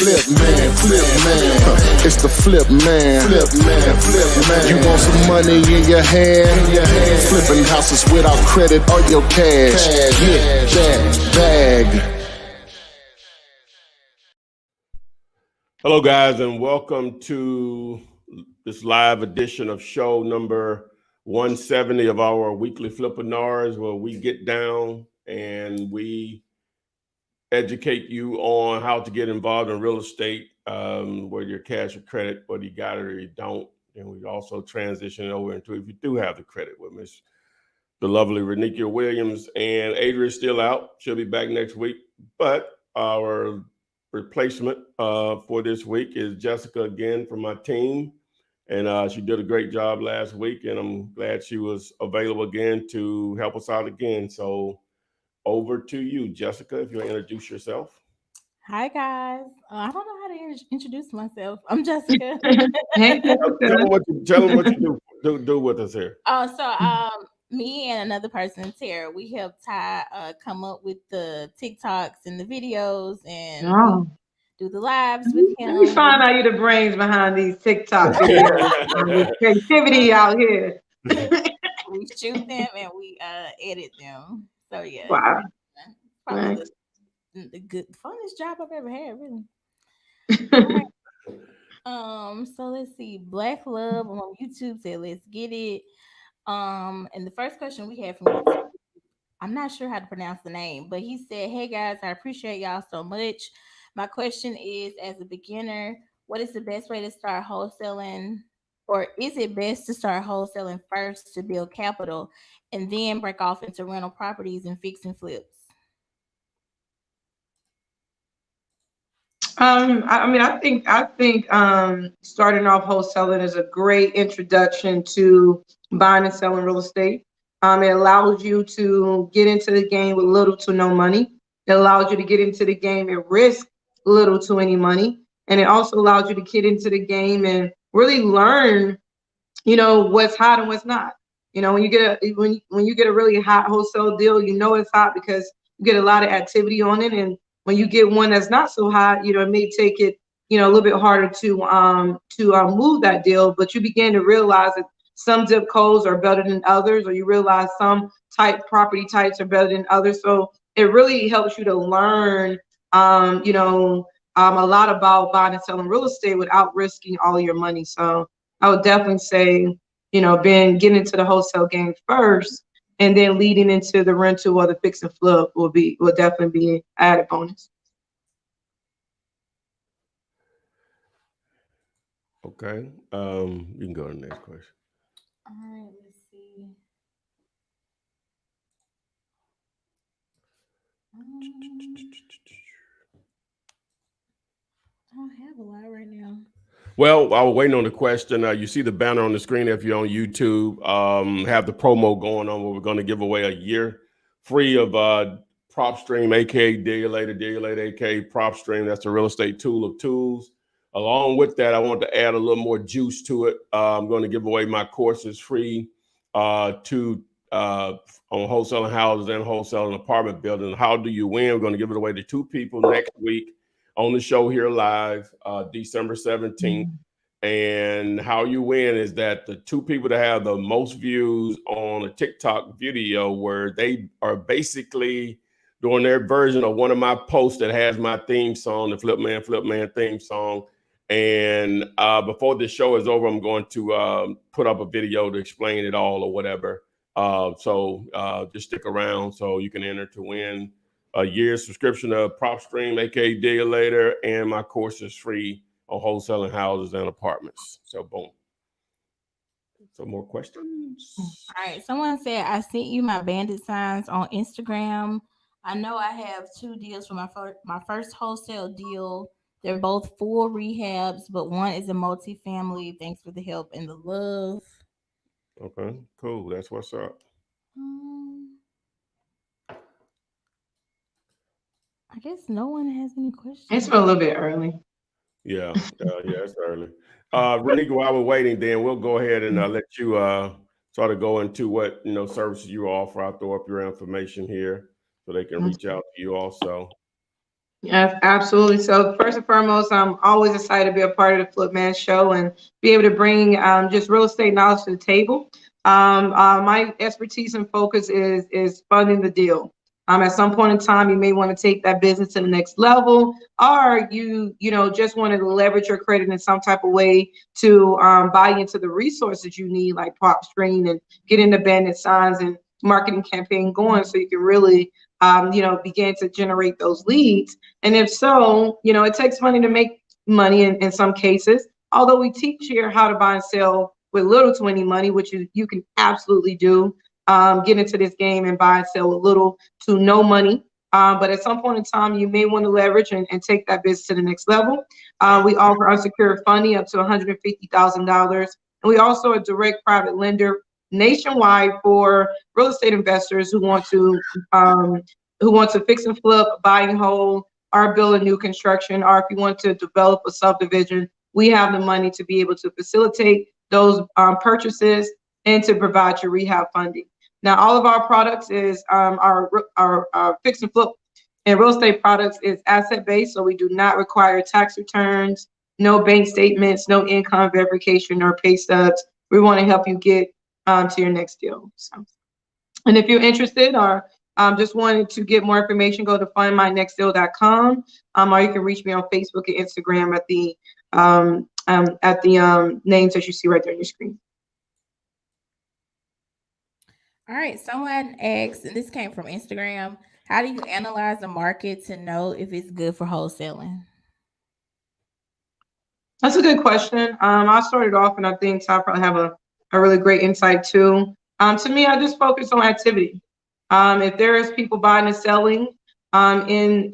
It's the flip man. You want some money in your hand? Flipping houses without credit or your cash. Get that bag. Hello, guys, and welcome to this live edition of show number 170 of our weekly Flippinars, where we get down and we educate you on how to get involved in real estate, whether you're cash or credit, whether you got it or you don't. And we also transition over into if you do have the credit with Miss the lovely Renikia Williams. And Adria's still out. She'll be back next week. But our replacement for this week is Jessica again from my team. And she did a great job last week. And I'm glad she was available again to help us out again. So over to you, Jessica, if you'll introduce yourself. Hi, guys. I don't know how to introduce myself. I'm Jessica. Hey, tell them what you do with us here. Me and another person, Tara, we helped Ty come up with the TikToks and the videos and do the lives with him. Let me find out you're the brains behind these TikTok videos. Creativity out here. We shoot them and we edit them. So yeah. Wow. Probably the funnest job I've ever had, really. So let's see. Black Love on YouTube said, "Let's get it." And the first question we had from YouTube, I'm not sure how to pronounce the name, but he said, "Hey guys, I appreciate y'all so much. My question is, as a beginner, what is the best way to start wholesaling? Or is it best to start wholesaling first to build capital and then break off into rental properties and fix and flips?" I think starting off wholesaling is a great introduction to buying and selling real estate. It allows you to get into the game with little to no money. It allows you to get into the game and risk little to any money. And it also allows you to get into the game and really learn, what's hot and what's not. When you get a really hot wholesale deal, it's hot because you get a lot of activity on it. And when you get one that's not so hot, it may take it, a little bit harder to move that deal. But you begin to realize that some zip codes are better than others, or you realize some property types are better than others. So it really helps you to learn, a lot about buying and selling real estate without risking all your money. So I would definitely say, getting into the wholesale game first, and then leading into the rental or the fix and flip will definitely be an added bonus. Okay. You can go to the next question. All right, let's see. I don't have a lot right now. Well, I was waiting on the question. You see the banner on the screen if you're on YouTube. Have the promo going on where we're going to give away a year free of PropStream, aka Dealulator, aka PropStream. That's a real estate tool of tools. Along with that, I want to add a little more juice to it. I'm going to give away my courses free on wholesaling houses and wholesaling apartment buildings. How do you win? We're going to give it away to 2 people next week on the show here live, December 17th. And how you win is that the 2 people that have the most views on a TikTok video where they are basically doing their version of one of my posts that has my theme song, the Flip Man theme song. And before the show is over, I'm going to put up a video to explain it all or whatever. So just stick around so you can enter to win a year's subscription of PropStream, aka Dealulator, and my course is free on wholesaling houses and apartments. So boom. Some more questions. All right. Someone said, "I sent you my bandit signs on Instagram. I know I have 2 deals for my first wholesale deal. They're both full rehabs, but one is a multifamily. Thanks for the help and the love." Okay, cool. That's what's up. I guess no one has any questions. It's a little bit early. Yeah, it's early. Renika, while we're waiting, then we'll go ahead and let you sort of go into what services you offer. I'll throw up your information here so they can reach out to you also. Yes, absolutely. So first and foremost, I'm always excited to be a part of the Flip Man Show and be able to bring just real estate knowledge to the table. My expertise and focus is funding the deal. At some point in time, you may want to take that business to the next level, or you just want to leverage your credit in some type of way to buy into the resources you need, like prop screen and getting the bandit signs and marketing campaign going, so you can really begin to generate those leads. And if so, it takes money to make money in some cases. Although we teach here how to buy and sell with little to any money, which you can absolutely do. Get into this game and buy and sell with little to no money. But at some point in time, you may want to leverage and take that business to the next level. We offer unsecured funding up to $150,000. And we also a direct private lender nationwide for real estate investors who want to fix and flip, buy and hold, or build a new construction, or if you want to develop a subdivision, we have the money to be able to facilitate those purchases and to provide your rehab funding. Now, all of our products is our fix and flip and real estate products is asset-based, so we do not require tax returns, no bank statements, no income verification or pay stubs. We want to help you get to your next deal. So, and if you're interested or just wanted to get more information, go to findmynextdeal.com, or you can reach me on Facebook and Instagram at the names that you see right there on your screen. All right, someone asked, and this came from Instagram, how do you analyze the market to know if it's good for wholesaling? That's a good question. I started off, and I think Todd probably have a really great insight too. To me, I just focus on activity. If there is people buying and selling in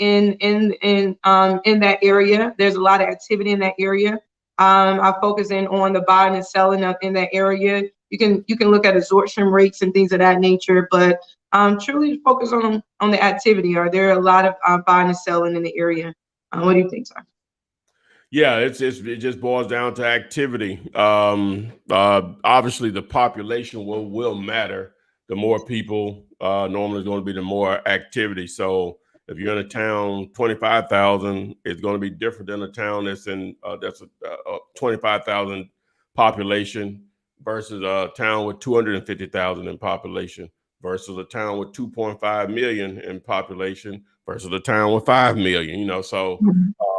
that area, there's a lot of activity in that area. I focus in on the buying and selling in that area. You can look at absorption rates and things of that nature, but truly focus on the activity. Are there a lot of buying and selling in the area? What do you think, sir? Yeah, it just boils down to activity. Obviously, the population will matter. The more people, normally is going to be the more activity. So if you're in a town 25,000, it's going to be different than a town that's a 25,000 population versus a town with 250,000 in population versus a town with 2.5 million in population versus a town with 5 million. So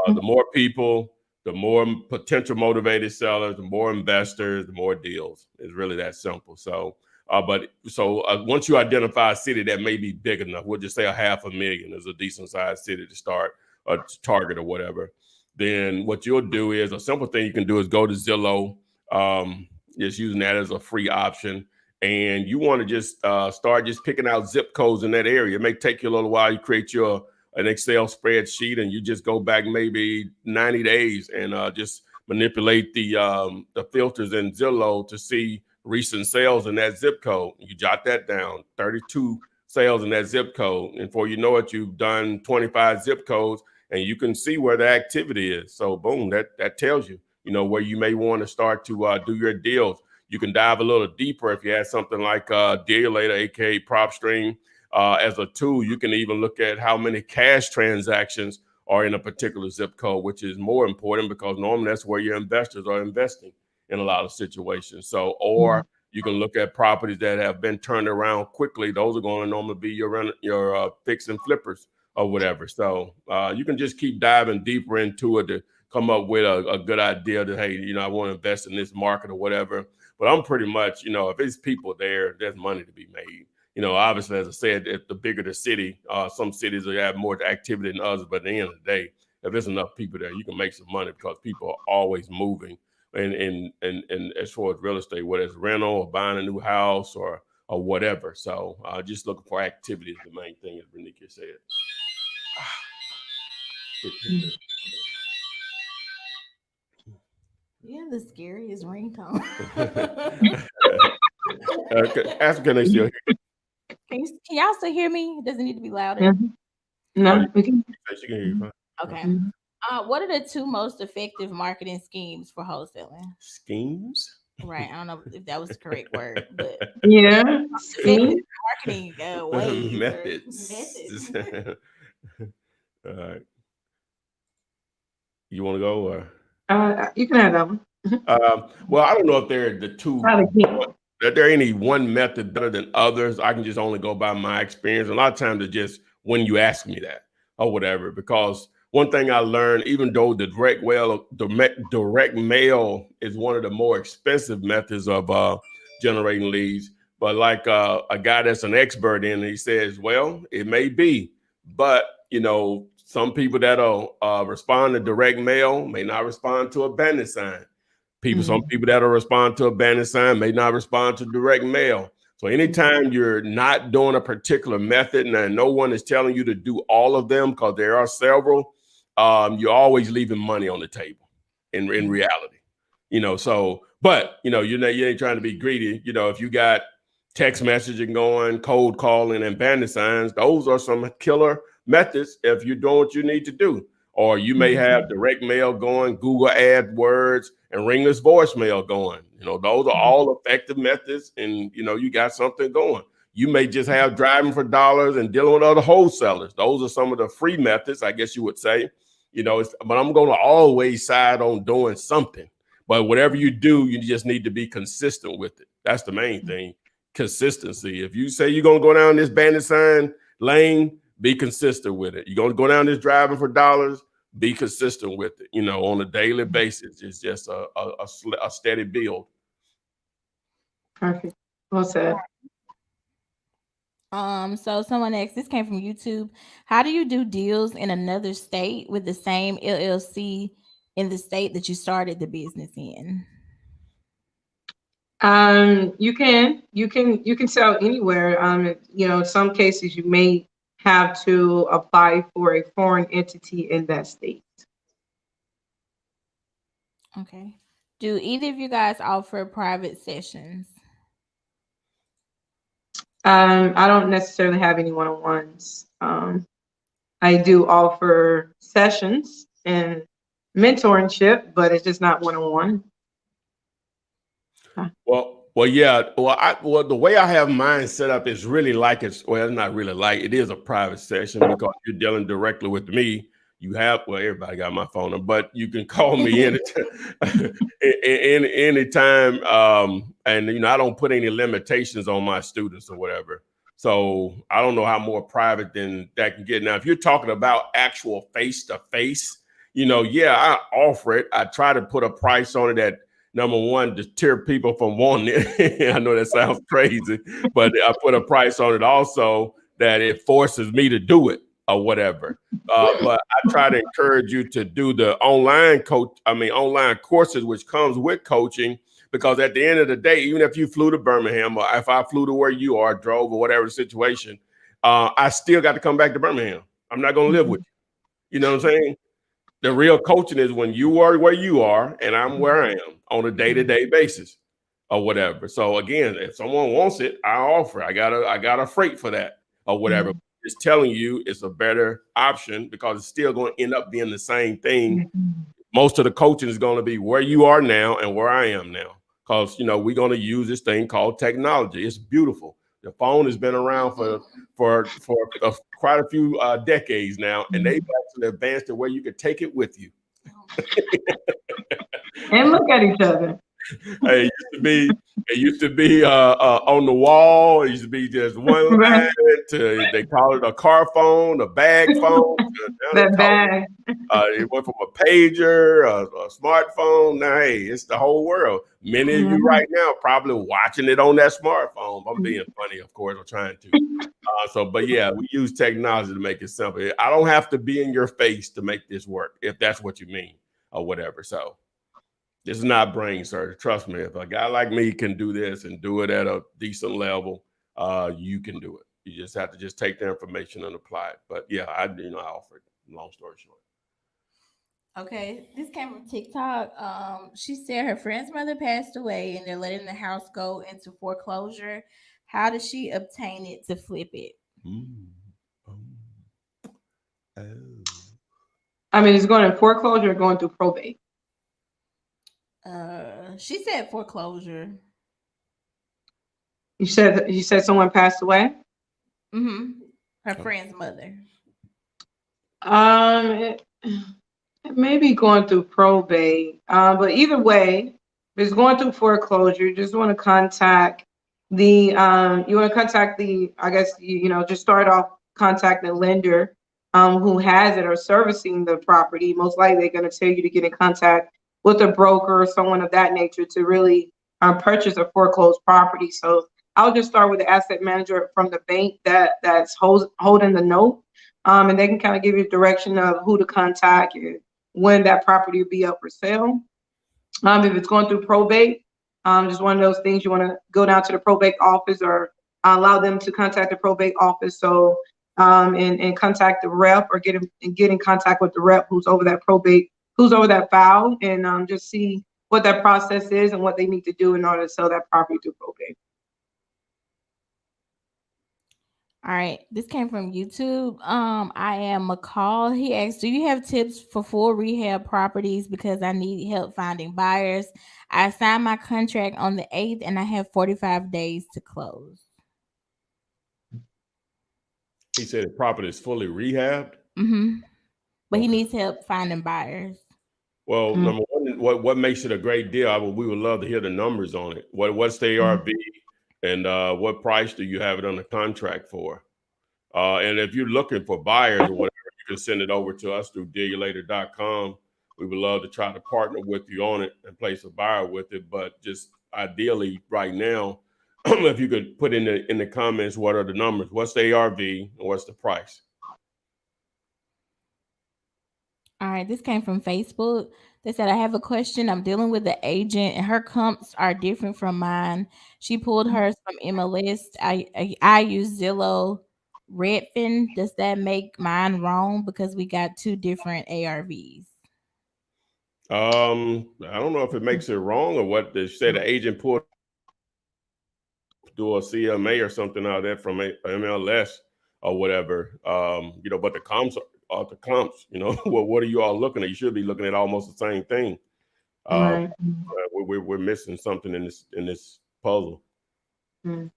the more people, the more potential motivated sellers, the more investors, the more deals. It's really that simple. So, once you identify a city that may be big enough, we'll just say 500,000 is a decent sized city to start or to target or whatever. Then what you'll do is a simple thing you can do is go to Zillow, just using that as a free option. And you want to just start just picking out zip codes in that area. It may take you a little while. You create an Excel spreadsheet, and you just go back maybe 90 days and just manipulate the filters in Zillow to see recent sales in that zip code. You jot that down, 32 sales in that zip code. And before you know it, you've done 25 zip codes, and you can see where the activity is. So boom, that tells you, where you may want to start to do your deals. You can dive a little deeper if you have something like Dealator, aka PropStream. As a tool, you can even look at how many cash transactions are in a particular zip code, which is more important because normally that's where your investors are investing in a lot of situations. So, or you can look at properties that have been turned around quickly. Those are going to normally be your fix and flippers or whatever. So you can just keep diving deeper into it to come up with a good idea that, hey, I want to invest in this market or whatever. But I'm pretty much, if it's people there, there's money to be made. Obviously, as I said, if the bigger the city, some cities will have more activity than others. But at the end of the day, if there's enough people there, you can make some money because people are always moving. And as far as real estate, whether it's rental or buying a new house or whatever. So just looking for activity is the main thing, as Renika said. Yeah, the scariest ringtone. Ask can they still hear you? Can y'all still hear me? It doesn't need to be louder. Mm-hmm. No, we can. She can hear you fine. Okay. Mm-hmm. What are the two most effective marketing schemes for wholesaling? Schemes? Right. I don't know if that was the correct word, but Yeah. effective marketing ways Methods. methods. All right. You want to go or? You can have that one. Well, I don't know if they're the two. That there any one method better than others. I can just only go by my experience. A lot of times it's just when you ask me that or whatever. Because one thing I learned, even though the direct mail is one of the more expensive methods of generating leads, but like a guy that's an expert in it, he says, well, it may be, but some people that'll respond to direct mail may not respond to a bandit sign. Some people that'll respond to a bandit sign may not respond to direct mail. So anytime you're not doing a particular method and no one is telling you to do all of them, because there are several, you're always leaving money on the table in reality. But you ain't trying to be greedy. If you got text messaging going, cold calling, and bandit signs, those are some killer methods if you're doing what you need to do. Or you may have direct mail going, Google AdWords, and ringless voicemail going. Those are all effective methods, and you got something going. You may just have driving for dollars and dealing with other wholesalers. Those are some of the free methods, I guess you would say. But I'm going to always side on doing something. But whatever you do, you just need to be consistent with it. That's the main thing. Consistency. If you say you're going to go down this bandit sign lane, be consistent with it. You're going to go down this driving for dollars, be consistent with it, on a daily basis. It's just a steady build. Perfect. Well said. So someone asked, this came from YouTube. How do you do deals in another state with the same LLC in the state that you started the business in? You can sell anywhere. In some cases you may have to apply for a foreign entity in that state. Okay. Do either of you guys offer private sessions? I don't necessarily have any one-on-ones. I do offer sessions and mentorship, but it's just not one-on-one. Well, yeah. Well, the way I have mine set up is really it's not really it is a private session because you're dealing directly with me. Everybody got my phone number, but you can call me anytime. And I don't put any limitations on my students or whatever. So I don't know how more private than that can get. Now, if you're talking about actual face-to-face, I offer it. I try to put a price on it that, number one, deter people from wanting it. I know that sounds crazy, but I put a price on it also that it forces me to do it or whatever. But I try to encourage you to do the online courses, which comes with coaching, because at the end of the day, even if you flew to Birmingham or if I flew to where you are, drove or whatever the situation, I still got to come back to Birmingham. I'm not going to live with you. You know what I'm saying? The real coaching is when you are where you are and I'm where I am on a day-to-day basis or whatever. So again, if someone wants it, I offer. I got a freight for that or whatever. It's telling you it's a better option because it's still going to end up being the same thing. Most of the coaching is going to be where you are now and where I am now. Because we're going to use this thing called technology. It's beautiful. The phone has been around for quite a few decades now, and they've actually advanced to where you can take it with you. And look at each other. Hey, it used to be on the wall. It used to be just one line. They call it a car phone, a bag phone. That bag. It went from a pager, a smartphone. Now, hey, it's the whole world. Many of you right now probably watching it on that smartphone. I'm being funny, of course. I'm trying to. But yeah, we use technology to make it simple. I don't have to be in your face to make this work, if that's what you mean or whatever. So this is not brain surgery. Trust me. If a guy like me can do this and do it at a decent level, you can do it. You just have to take the information and apply it. But yeah, I offer it. Long story short. Okay, this came from TikTok. She said her friend's mother passed away and they're letting the house go into foreclosure. How does she obtain it to flip it? I mean, it's going to foreclosure or going through probate? She said foreclosure. You said someone passed away? Her friend's mother. Maybe going through probate. But either way, if it's going through foreclosure, you just want to contact I guess, just start off contact the lender who has it or servicing the property. Most likely they're going to tell you to get in contact with a broker or someone of that nature to really purchase a foreclosed property. So I'll just start with the asset manager from the bank that's holding the note. And they can kind of give you direction of who to contact and when that property will be up for sale. If it's going through probate, just one of those things you want to go down to the probate office or allow them to contact the probate office. So and contact the rep or get in contact with the rep who's over that file, and just see what that process is and what they need to do in order to sell that property through probate. All right, this came from YouTube. I am McCall. He asked, "Do you have tips for full rehab properties because I need help finding buyers? I signed my contract on the 8th and I have 45 days to close." He said the property is fully rehabbed. But he needs help finding buyers. Well, number one, what makes it a great deal? We would love to hear the numbers on it. What's the ARV, and what price do you have it under contract for? And if you're looking for buyers or whatever, you can send it over to us through dealyourlater.com. We would love to try to partner with you on it and place a buyer with it. But just ideally right now, if you could put in the comments, what are the numbers? What's the ARV and what's the price? All right, this came from Facebook. They said, "I have a question. I'm dealing with the agent and her comps are different from mine. She pulled hers from MLS. I use Zillow, Redfin. Does that make mine wrong because we got two different ARVs?" I don't know if it makes it wrong or what. They said the agent pulled do a CMA or something out there from MLS or whatever. But the comps are the comps. Well, what are you all looking at? You should be looking at almost the same thing. Right. We're missing something in this puzzle. And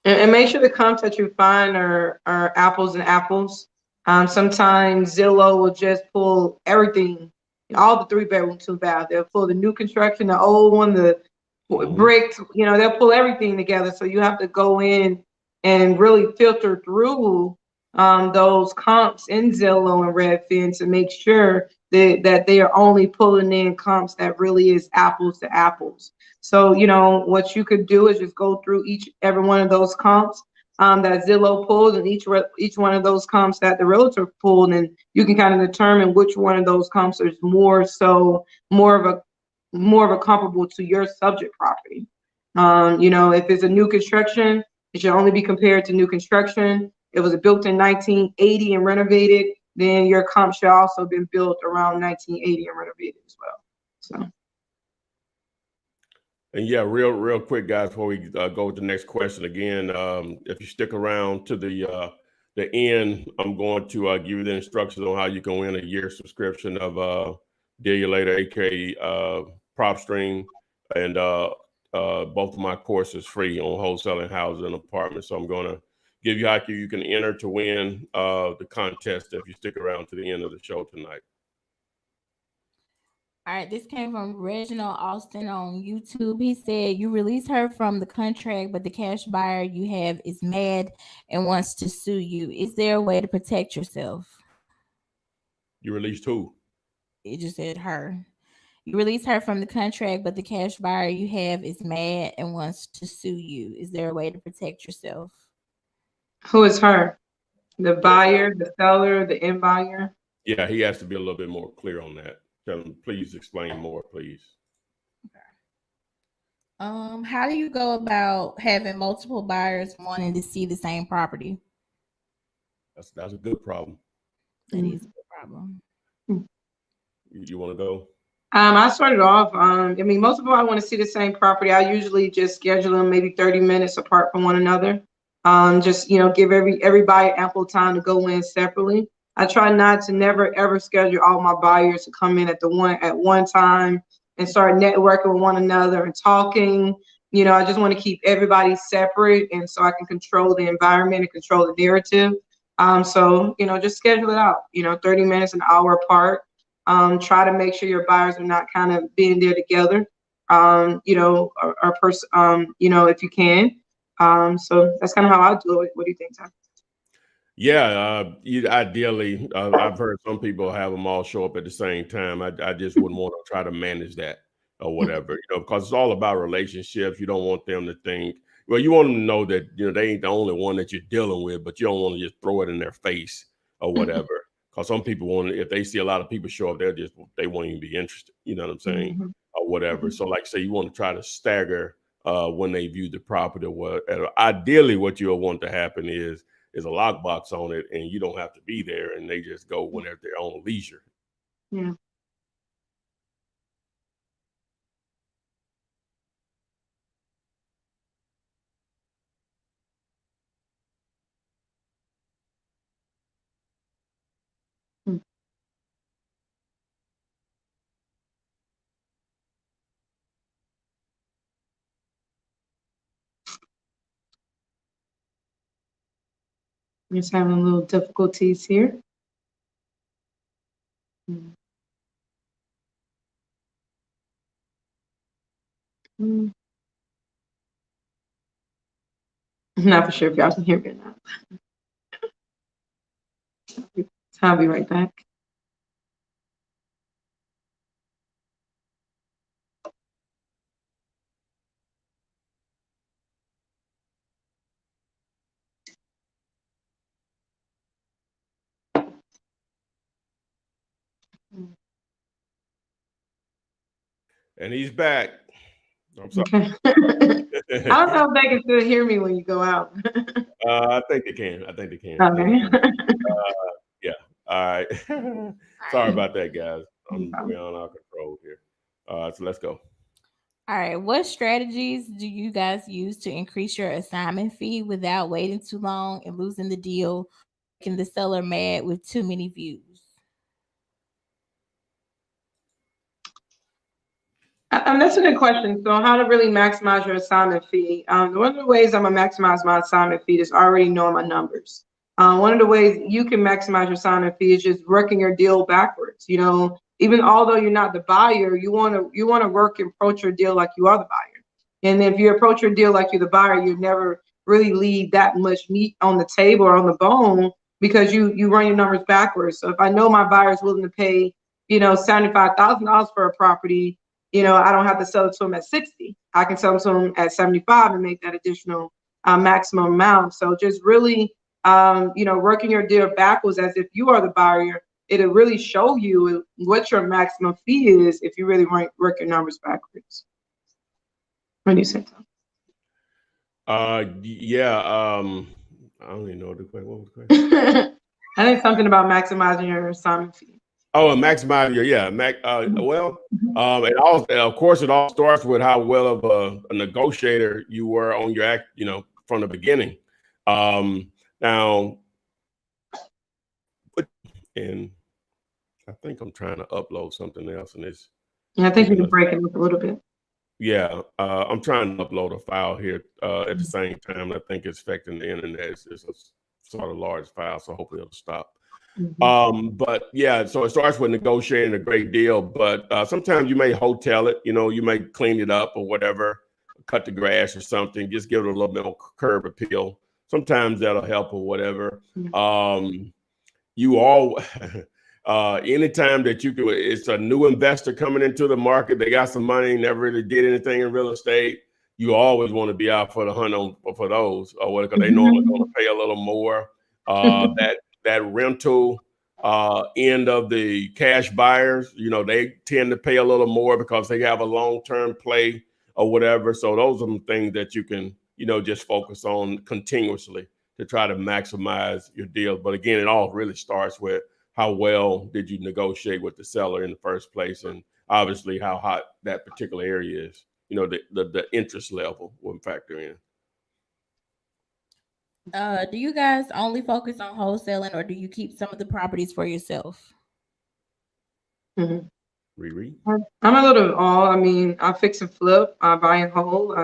make sure the comps that you find are apples and apples. Sometimes Zillow will just pull everything, all the 3-bedroom, 2-bath. They'll pull the new construction, the old one, the bricked. They'll pull everything together. So you have to go in and really filter through those comps in Zillow and Redfin to make sure that they are only pulling in comps that really is apples to apples. So, what you could do is just go through every one of those comps that Zillow pulled and each one of those comps that the realtor pulled, and you can kind of determine which one of those comps is more of a comparable to your subject property. If it's a new construction, it should only be compared to new construction. If it was built in 1980 and renovated, then your comp should also have been built around 1980 and renovated as well. So. And yeah, real quick, guys, before we go with the next question again, if you stick around to the end, I'm going to give you the instructions on how you can win a year subscription of Deal Your Later, aka PropStream, and both of my courses free on wholesaling houses and apartments. So I'm going to give you how you can enter to win the contest if you stick around to the end of the show tonight. All right, this came from Reginald Austin on YouTube. He said, "You release her from the contract, but the cash buyer you have is mad and wants to sue you. Is there a way to protect yourself?" You released who? It just said her. "You release her from the contract, but the cash buyer you have is mad and wants to sue you. Is there a way to protect yourself?" Who is her? The buyer, the seller, the end buyer? Yeah, he has to be a little bit more clear on that. Tell him, please explain more, please. Okay. How do you go about having multiple buyers wanting to see the same property? That's a good problem. That is a good problem. You want to go? I started off, most people I want to see the same property. I usually just schedule them maybe 30 minutes apart from one another. Give everybody ample time to go in separately. I try not to never ever schedule all my buyers to come in at one time and start networking with one another and talking. I just want to keep everybody separate, and so I can control the environment and control the narrative. Just schedule it out. 30 minutes, an hour apart. Try to make sure your buyers are not kind of being there together, if you can. So that's kind of how I do it. What do you think, Tom? Yeah, ideally, I've heard some people have them all show up at the same time. I just wouldn't want to try to manage that or whatever, because it's all about relationships. You don't want them to think, well, you want them to know that, they ain't the only one that you're dealing with, but you don't want to just throw it in their face or whatever. Because some people if they see a lot of people show up, they won't even be interested. You know what I'm saying? Or whatever. So like say you want to try to stagger when they view the property. Ideally, what you'll want to happen is a lockbox on it, and you don't have to be there, and they just go when they're at their own leisure. Yeah. Just having a little difficulties here. I'm not for sure if y'all can hear me or not. I'll be right back. And he's back. I'm sorry. Okay. I don't know if they can still hear me when you go out. I think they can. Okay. Yeah. All right. Sorry about that, guys. We're on our control here. So let's go. All right. What strategies do you guys use to increase your assignment fee without waiting too long and losing the deal, making the seller mad with too many views? That's a good question. So how to really maximize your assignment fee? One of the ways I'm gonna maximize my assignment fee is already knowing my numbers. One of the ways you can maximize your assignment fee is just working your deal backwards. Even although you're not the buyer, you wanna work and approach your deal like you are the buyer. And if you approach your deal like you're the buyer, you never really leave that much meat on the table or on the bone because you run your numbers backwards. So if I know my buyer is willing to pay, $75,000 for a property, I don't have to sell it to them at 60. I can sell it to them at 75 and make that additional maximum amount. So just really, working your deal backwards as if you are the buyer, it'll really show you what your maximum fee is if you really work your numbers backwards. What do you say, Tom? Yeah. I don't even know the question. What was the question? I think something about maximizing your assignment fee. Oh, and maximize your it all, of course, it all starts with how well of a negotiator you were on your act, from the beginning. Now, and I think I'm trying to upload something else, and it's. Yeah, I think you can break it up a little bit. Yeah, I'm trying to upload a file here at the same time. I think it's affecting the internet. It's a sort of large file, so hopefully it'll stop. But yeah, so it starts with negotiating a great deal, but sometimes you may hotel it, you may clean it up or whatever, cut the grass or something, just give it a little bit of curb appeal. Sometimes that'll help or whatever. You all, anytime that you can, it's a new investor coming into the market, they got some money, never really did anything in real estate. You always want to be out for the hunt for those, or what, because they normally going to pay a little more. That rental end of the cash buyers, they tend to pay a little more because they have a long-term play or whatever. So those are the things that you can, just focus on continuously to try to maximize your deal. But again, it all really starts with how well did you negotiate with the seller in the first place, and obviously how hot that particular area is. The interest level will factor in. Do you guys only focus on wholesaling, or do you keep some of the properties for yourself? Riri? I'm a little of all. I fix and flip, I buy and hold.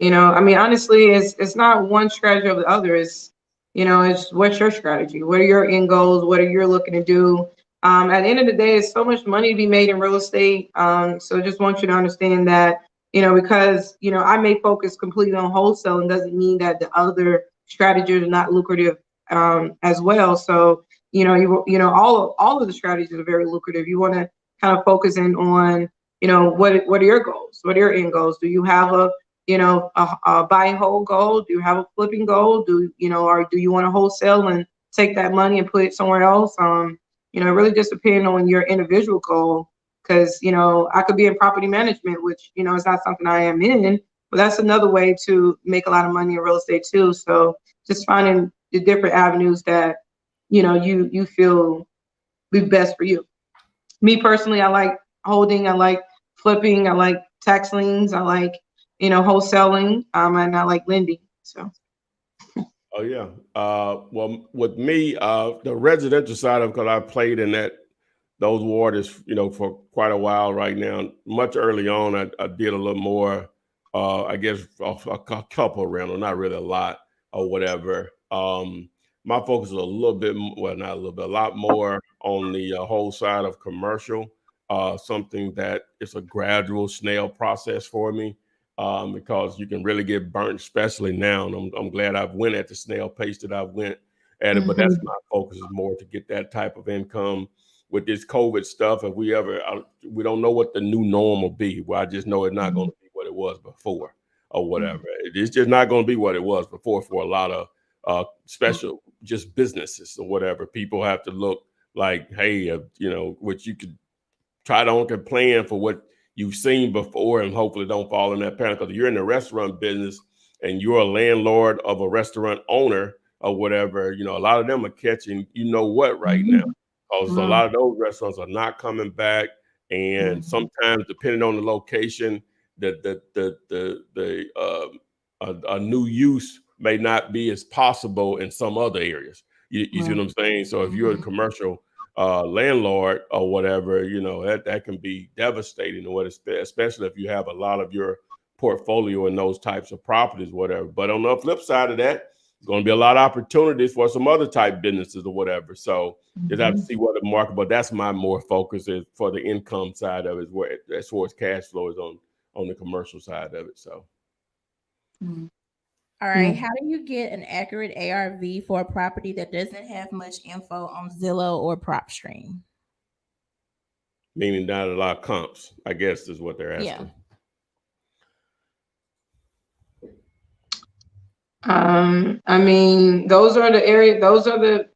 Honestly, it's not one strategy over the other. It's what's your strategy? What are your end goals? What are you looking to do? At the end of the day, it's so much money to be made in real estate. So just want you to understand that, because, I may focus completely on wholesaling doesn't mean that the other strategies are not lucrative as well. So, all of the strategies are very lucrative. You want to kind of focus in on, what are your goals? What are your end goals? Do you have a buy and hold goal? Do you have a flipping goal? Or do you want to wholesale and take that money and put it somewhere else? It really just depends on your individual goal. Because, I could be in property management, which, is not something I am in, but that's another way to make a lot of money in real estate too. So just finding the different avenues that, you feel be best for you. Me personally, I like holding, I like flipping, I like tax liens, I like, wholesaling, and I like lending. So. Oh yeah. Well, with me, the residential side of, because I've played in those waters, for quite a while right now. Much early on, I did a little more, I guess, a couple rental, not really a lot or whatever. My focus is a little bit, well, not a little bit, a lot more on the whole side of commercial. Something that is a gradual snail process for me. Because you can really get burnt, especially now. And I'm glad I've went at the snail pace that I've went at it, but that's my focus is more to get that type of income with this COVID stuff. If we don't know what the new norm will be. Well, I just know it's not going to be what it was before or whatever. It's just not going to be what it was before for a lot of special just businesses or whatever. People have to look like, hey, which you could try to plan for what you've seen before and hopefully don't fall in that pattern. Because you're in the restaurant business and you're a landlord of a restaurant owner or whatever, a lot of them are catching, what right now. Because a lot of those restaurants are not coming back. And sometimes, depending on the location, a new use may not be as possible in some other areas. You see what I'm saying? So if you're a commercial landlord or whatever, that can be devastating, especially if you have a lot of your portfolio in those types of properties, whatever. But on the flip side of that, there's going to be a lot of opportunities for some other type businesses or whatever. So just have to see what the market, but that's my more focus is for the income side of it, where as far as cash flow is on the commercial side of it. So. All right. How do you get an accurate ARV for a property that doesn't have much info on Zillow or PropStream? Meaning not a lot of comps, I guess is what they're asking. I mean, those are the area, those are the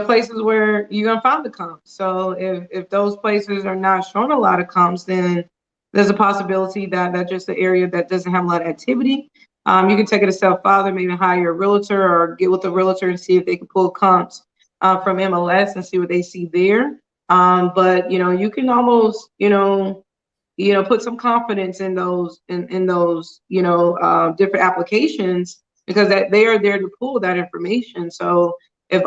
places where you're gonna find the comps. So if those places are not showing a lot of comps, then there's a possibility that that's just the area that doesn't have a lot of activity. You can take it a step farther, maybe hire a realtor or get with a realtor and see if they can pull comps from MLS and see what they see there. But you can almost put some confidence in those different applications, because that they are there to pull that information. So if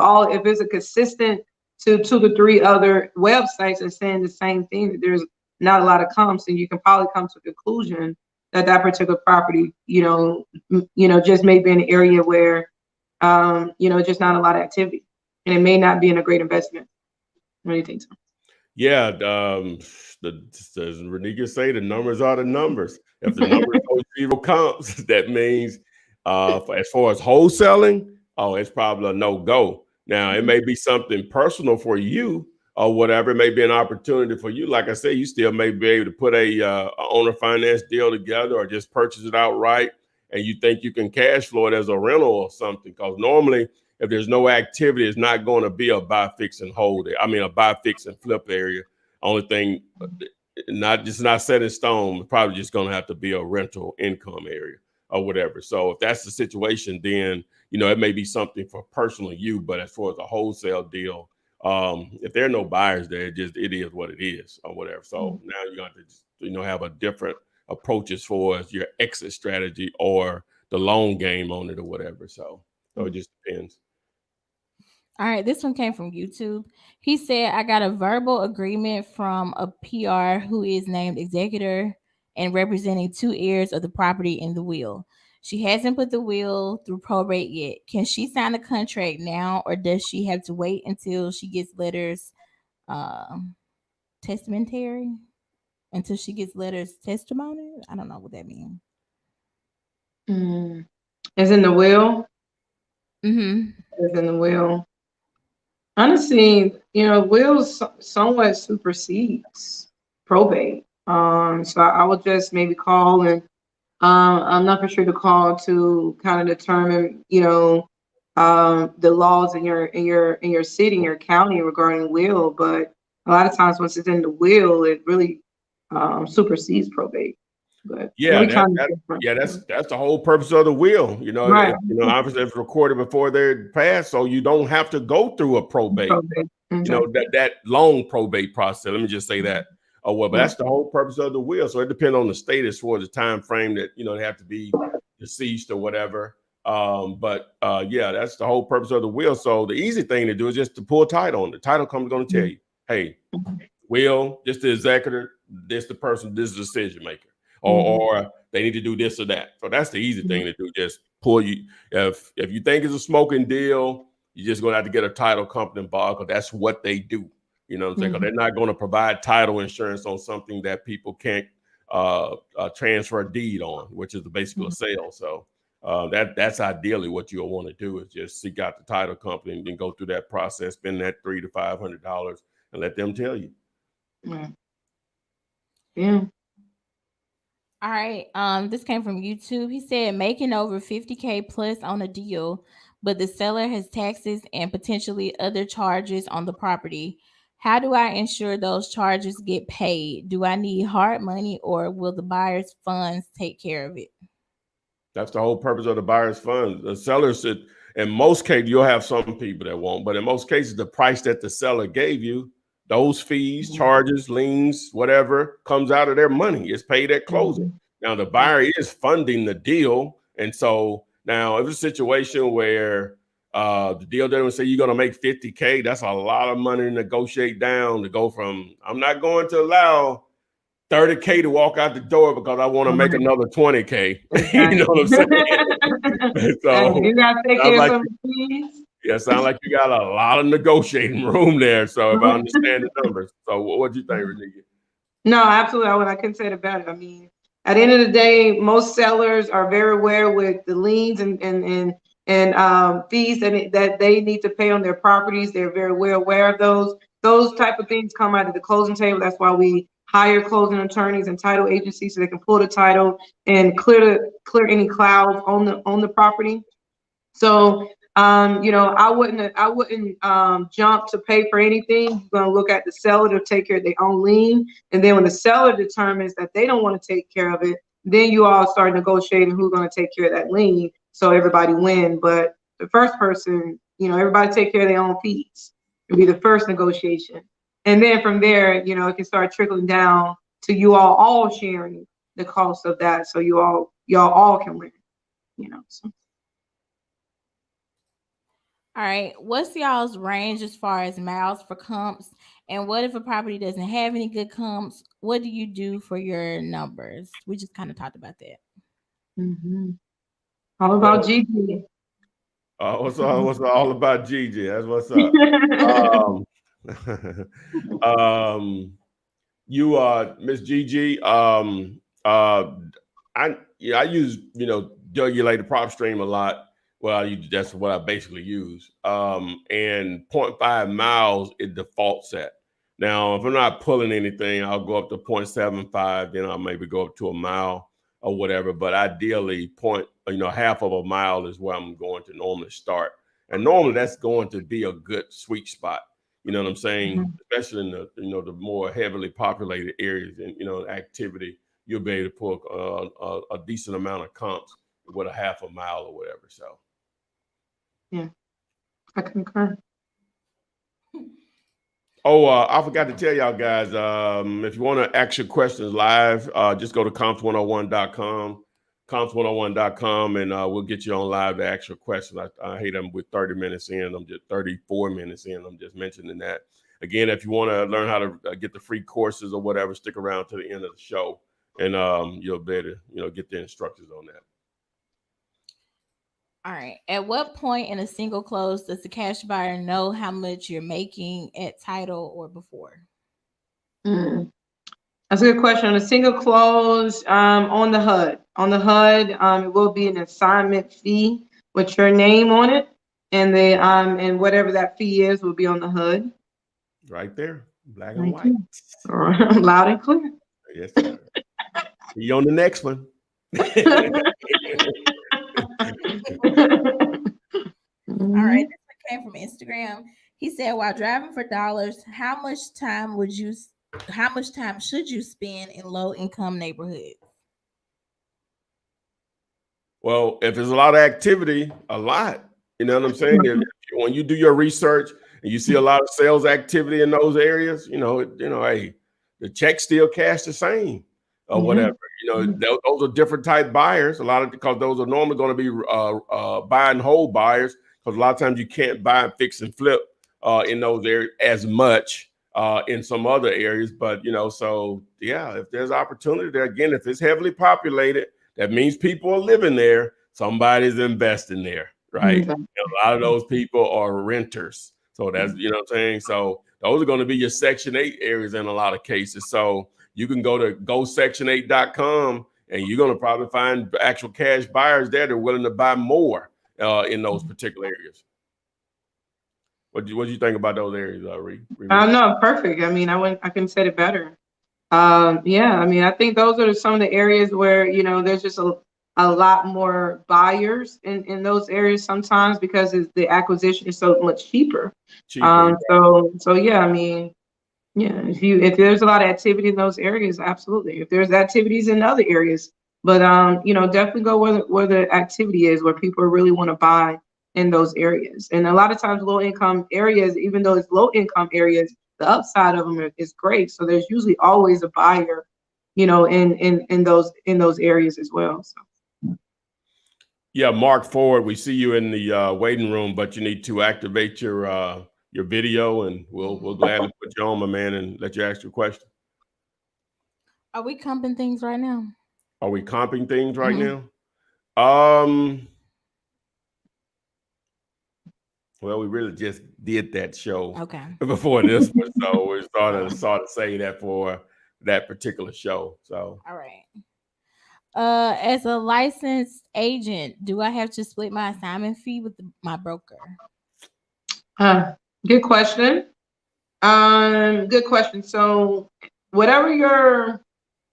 it's a consistent to 2 to 3 other websites are saying the same thing, that there's not a lot of comps, then you can probably come to the conclusion that particular property just may be an area where just not a lot of activity, and it may not be in a great investment. What do you think, so? Yeah, as Renika say, the numbers are the numbers. If the numbers go 0 comps, that means as far as wholesaling, it's probably a no-go. Now, it may be something personal for you or whatever. It may be an opportunity for you. Like I said, you still may be able to put a owner finance deal together or just purchase it outright, and you think you can cash flow it as a rental or something. Because normally, if there's no activity, it's not going to be a buy, fix, and hold. I mean, a buy, fix, and flip area. Only thing, not set in stone, probably just going to have to be a rental income area or whatever. So if that's the situation, then, it may be something for personally you, but as far as a wholesale deal, if there are no buyers there, it is what it is or whatever. So now you're going to have a different approach as far as your exit strategy or the long game on it or whatever. So it just depends. All right, this one came from YouTube. He said, I got a verbal agreement from a PR who is named executor and representing 2 heirs of the property in the will. She hasn't put the will through probate yet. Can she sign a contract now, or does she have to wait until she gets letters testamentary? Until she gets letters testimony? I don't know what that means. Is in the will? Mm-hmm. Is in the will. Honestly, wills somewhat supersedes probate. So I would just maybe call and I'm not for sure to call to kind of determine, the laws in your city, in your county regarding will. But a lot of times once it's in the will, it really supersedes probate. But Yeah, every time it's different. that's the whole purpose of the will. Right. Obviously it's recorded before they're passed, so you don't have to go through a probate. Probate. That long probate process. Let me just say that. Oh well, but Yeah. that's the whole purpose of the will. So it depends on the state as far as the time frame that they have to be deceased or whatever. Yeah, that's the whole purpose of the will. So the easy thing to do is just to pull title on. The title company's going to tell you, hey, will, this the executor, this the person, this is the decision maker. Or they need to do this or that. So that's the easy thing to do. Just pull you. If you think it's a smoking deal, you're just gonna have to get a title company involved because that's what they do. You know what I'm saying? Because they're not going to provide title insurance on something that people can't transfer a deed on, which is basically a sale. So that's ideally what you'll want to do is just seek out the title company and then go through that process, spend that $300 to $500, and let them tell you. Yeah. All right. This came from YouTube. He said making over 50K plus on a deal, but the seller has taxes and potentially other charges on the property. How do I ensure those charges get paid? Do I need hard money, or will the buyer's funds take care of it? That's the whole purpose of the buyer's funds. The seller said, in most cases, you'll have some people that won't, but in most cases, the price that the seller gave you, those fees, charges, liens, whatever comes out of their money. It's paid at closing. Now, the buyer is funding the deal. And so now if it's a situation where the deal doesn't say you're going to make 50K, that's a lot of money to negotiate down to go from, I'm not going to allow 30K to walk out the door because I want to make another 20K. You know what I'm saying? So you got to take care of some fees. Yeah, sound like you got a lot of negotiating room there. So if I understand the numbers. So what do you think, Renika? No, absolutely. I couldn't say it better. I mean, at the end of the day, most sellers are very aware with the liens and fees that they need to pay on their properties. They're very well aware of those. Those type of things come out of the closing table. That's why we hire closing attorneys and title agencies so they can pull the title and clear any clouds on the property. So I wouldn't jump to pay for anything. You're gonna look at the seller to take care of their own lien, and then when the seller determines that they don't want to take care of it, then you all start negotiating who's gonna take care of that lien, so everybody win. But the first person, everybody take care of their own fees. It'll be the first negotiation, and then from there, it can start trickling down to you all sharing the cost of that, so y'all all can win. So. All right. What's y'all's range as far as miles for comps? And what if a property doesn't have any good comps? What do you do for your numbers? We just kind of talked about that. All about Gigi. What's all about Gigi? That's what's up. You Miss Gigi, I use degulated prop stream a lot. Well, that's what I basically use. And 0.5 miles it defaults at. Now, if I'm not pulling anything, I'll go up to 0.75, then I'll maybe go up to a mile or whatever. But ideally, half of a mile is where I'm going to normally start. And normally that's going to be a good sweet spot. You know what I'm saying? Especially in the the more heavily populated areas and activity, you'll be able to pull a decent amount of comps with a half a mile or whatever. So yeah, I concur. Oh, I forgot to tell y'all guys, if you want to ask your questions live, just go to comps101.com, comps101.com, and we'll get you on live to ask your questions. I hate them with 30 minutes in. I'm just 34 minutes in. I'm just mentioning that. Again, if you want to learn how to get the free courses or whatever, stick around to the end of the show, and you'll be able to, get the instructions on that. All right. At what point in a single close does the cash buyer know how much you're making at title or before? Mm. That's a good question. On a single close, on the HUD. On the HUD, it will be an assignment fee with your name on it, and and whatever that fee is will be on the HUD. Right there, black and Thank white. you. Loud and clear. Yes, sir. See you on the next one. All right. This one came from Instagram. He said, while driving for dollars, how much time should you spend in low income neighborhoods? Well, if there's a lot of activity, a lot. You know what I'm saying? When you do your research and you see a lot of sales activity in those areas, hey, the checks still cash the same or whatever. Those are different type buyers. Because those are normally going to be buy and hold buyers. Because a lot of times you can't buy and fix and flip in those areas as much in some other areas. But so yeah, if there's opportunity there, again, if it's heavily populated, that means people are living there. Somebody's investing there, right? Mm-hmm. A lot of those people are renters. So that's, what I'm saying? So those are going to be your Section 8 areas in a lot of cases. So you can go to gosection8.com and you're going to probably find actual cash buyers there that are willing to buy more in those particular areas. What do you think about those areas, Reed? No, perfect. I mean, I couldn't say it better. Yeah, I mean, I think those are some of the areas where, there's just a lot more buyers in those areas sometimes because the acquisition is so much cheaper. So yeah, I mean, yeah, if there's a lot of activity in those areas, absolutely. If there's activities in other areas, but definitely go where the activity is, where people really want to buy in those areas. And a lot of times low income areas, even though it's low income areas, the upside of them is great. So there's usually always a buyer, in those areas as well. So. Yeah, Mark Ford, we see you in the waiting room, but you need to activate your video, and we'll gladly put you on, my man, and let you ask your question. Are we comping things right now? Are we comping things right now? Well, we really just did that show before this one, so we're starting to say that for that particular show. So, all right. As a licensed agent, do I have to split my assignment fee with my broker? Good question. Good question. So whatever your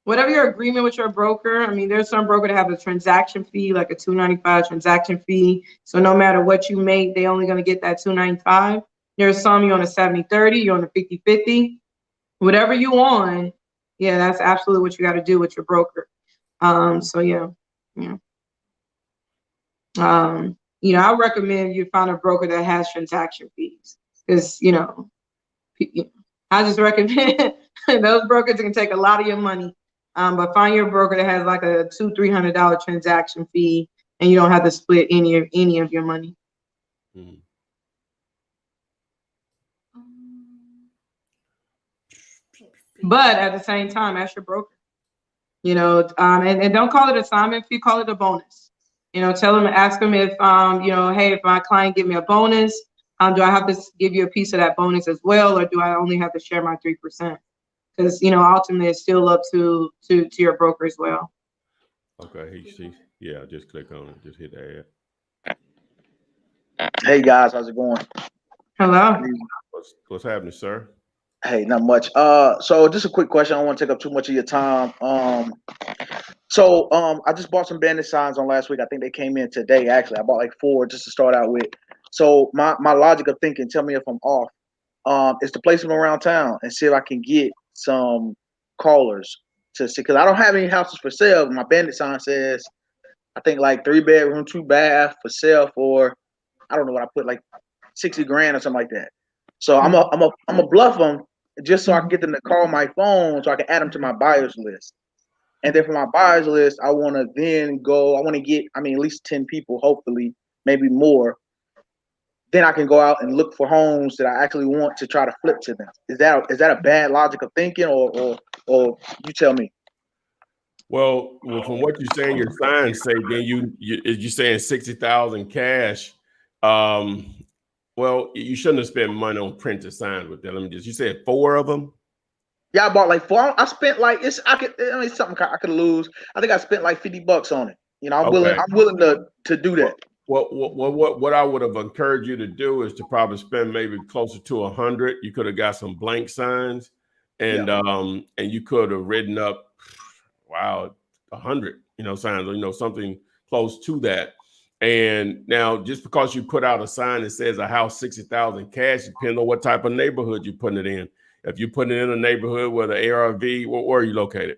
agreement with your broker, I mean, there's some broker that have a transaction fee, like a $295 transaction fee. So no matter what you make, they only going to get that $295. There's some you're on a 70-30, you're on a 50-50. Whatever you want, yeah, that's absolutely what you got to do with your broker. So yeah. I recommend you find a broker that has transaction fees because I just recommend those brokers can take a lot of your money. But find your broker that has like a $200-300 transaction fee, and you don't have to split any of your money. Mm-hmm. But at the same time, ask your broker. And don't call it assignment fee, call it a bonus. Tell them, ask them if hey, if my client give me a bonus, do I have to give you a piece of that bonus as well, or do I only have to share my 3%? Because ultimately it's still up to your broker as well. Okay, yeah, just click on it, just hit add. Hey guys, how's it going? Hello. What's happening, sir? Hey, not much. So just a quick question. I don't want to take up too much of your time. I just bought some bandit signs on last week. I think they came in today. Actually, I bought like 4 just to start out with. So my logic of thinking, tell me if I'm off, is to place them around town and see if I can get some callers to see, because I don't have any houses for sale. My bandit sign says, I think like 3-bedroom, 2-bath for sale for, I don't know what I put, like $60,000 or something like that. So I'm a bluff them just so I can get them to call my phone so I can add them to my buyers list. And then for my buyers list, I want to get, at least 10 people, hopefully, maybe more. Then I can go out and look for homes that I actually want to try to flip to them. Is that a bad logic of thinking, or you tell me? Well, from what you're saying, your signs say, then you're saying 60,000 cash. Well, you shouldn't have spent money on printed signs with that. You said 4 of them. Yeah, I bought like 4. I spent like it's something I could lose. I think I spent like $50 on it. You know, I'm willing to do that. What I would have encouraged you to do is to probably spend maybe closer to 100. You could have got some blank signs, and you could have written up, 100, signs, or something close to that. And now, just because you put out a sign that says a house 60,000 cash, depends on what type of neighborhood you're putting it in. If you're putting it in a neighborhood where the ARV, where are you located?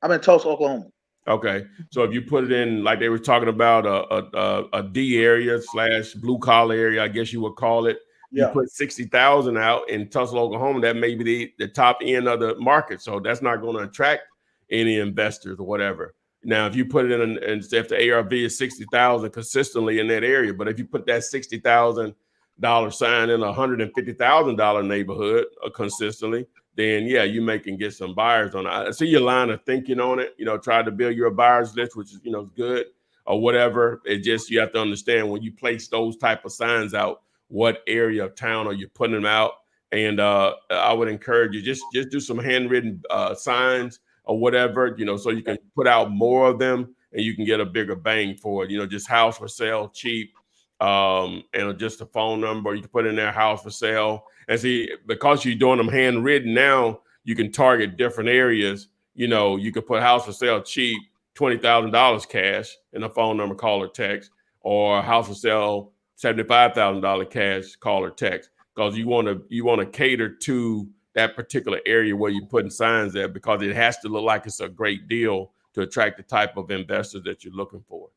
I'm in Tulsa, Oklahoma. Okay, so if you put it in, like they were talking about, a D area / blue collar area, I guess you would call it. You put 60,000 out in Tulsa, Oklahoma. That may be the top end of the market, so that's not going to attract any investors or whatever. Now, if you put it in, and if the ARV is 60,000 consistently in that area, but if you put that $60,000 sign in a $150,000 neighborhood consistently, then you can get some buyers on it. I see your line of thinking on it. Try to build your buyers list, which is good or whatever. It just, you have to understand when you place those type of signs out, what area of town are you putting them out? And I would encourage you just do some handwritten signs or whatever, so you can put out more of them and you can get a bigger bang for it. Just house for sale, cheap, and just a phone number. You can put in there house for sale. And see, because you're doing them handwritten now, you can target different areas. You could put house for sale cheap, $20,000 cash, and a phone number, call or text, or house for sale $75,000 cash, call or text, because you want to cater to that particular area where you're putting signs at, because it has to look like it's a great deal to attract the type of investors that you're looking for.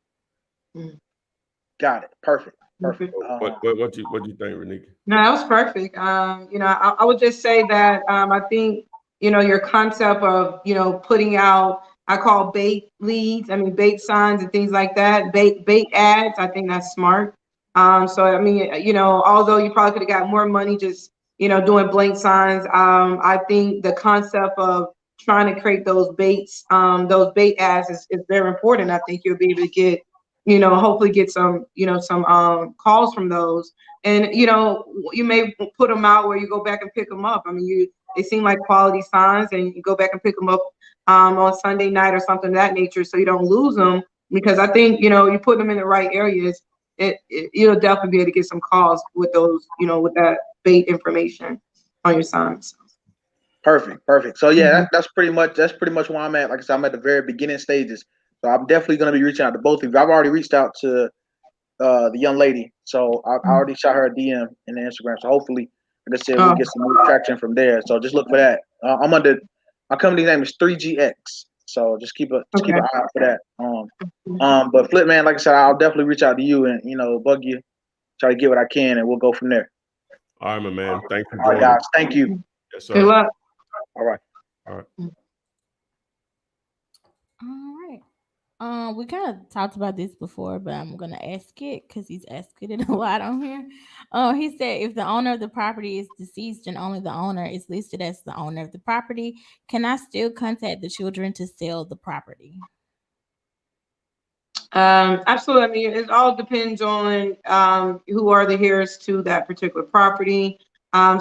Got it. Perfect. What do you think, Renika? No, that was perfect. I would just say that I think your concept of putting out, I call bait leads, bait signs and things like that, bait ads. I think that's smart. Although you probably could have got more money just doing blank signs, I think the concept of trying to create those bait ads is very important. I think you'll be able to get hopefully get some calls from those, and you may put them out where you go back and pick them up. They seem like quality signs, and you go back and pick them up on Sunday night or something of that nature, so you don't lose them. Because I think you put them in the right areas, you'll definitely be able to get some calls with those, with that bait information on your signs. Perfect. So that's pretty much where I'm at. Like I said, I'm at the very beginning stages, so I'm definitely going to be reaching out to both of you. I've already reached out to the young lady, so I already shot her a DM in the Instagram. So hopefully, like I said, we'll get some more traction from there. So just look for that. My company name is 3GX. So just keep an eye out for that. But Flip, man, like I said, I'll definitely reach out to you and bug you, try to get what I can, and we'll go from there. All right, my man. Thanks for joining. All right, guys. Thank you. Yes, sir. Good luck. All right. We kind of talked about this before, but I'm gonna ask it because he's asking it a lot on here. He said, if the owner of the property is deceased and only the owner is listed as the owner of the property, can I still contact the children to sell the property? Absolutely. It all depends on who are the heirs to that particular property. I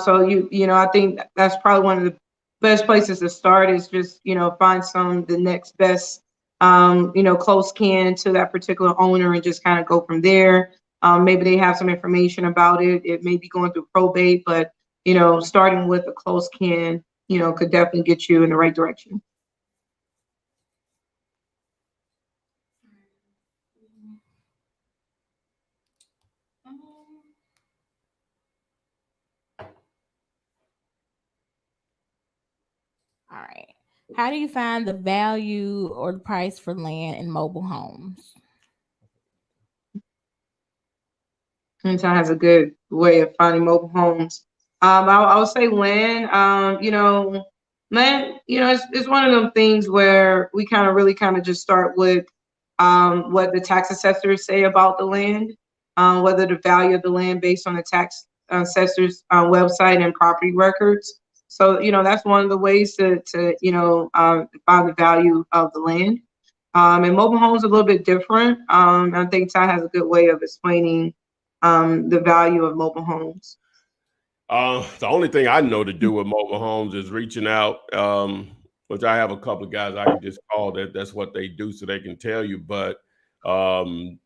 think that's probably one of the best places to start is just find the next best close kin to that particular owner and just kind of go from there. Maybe they have some information about it. It may be going through probate, but starting with a close kin could definitely get you in the right direction. All right. How do you find the value or the price for land in mobile homes? Town has a good way of finding mobile homes. I would say land. Land. It's one of them things where we really just start with what the tax assessors say about the land, whether the value of the land based on the tax assessors website and property records. So, that's one of the ways to find the value of the land. And mobile homes are a little bit different. I think Ty has a good way of explaining the value of mobile homes. The only thing I know to do with mobile homes is reaching out, which I have a couple of guys I can just call that's what they do, so they can tell you. But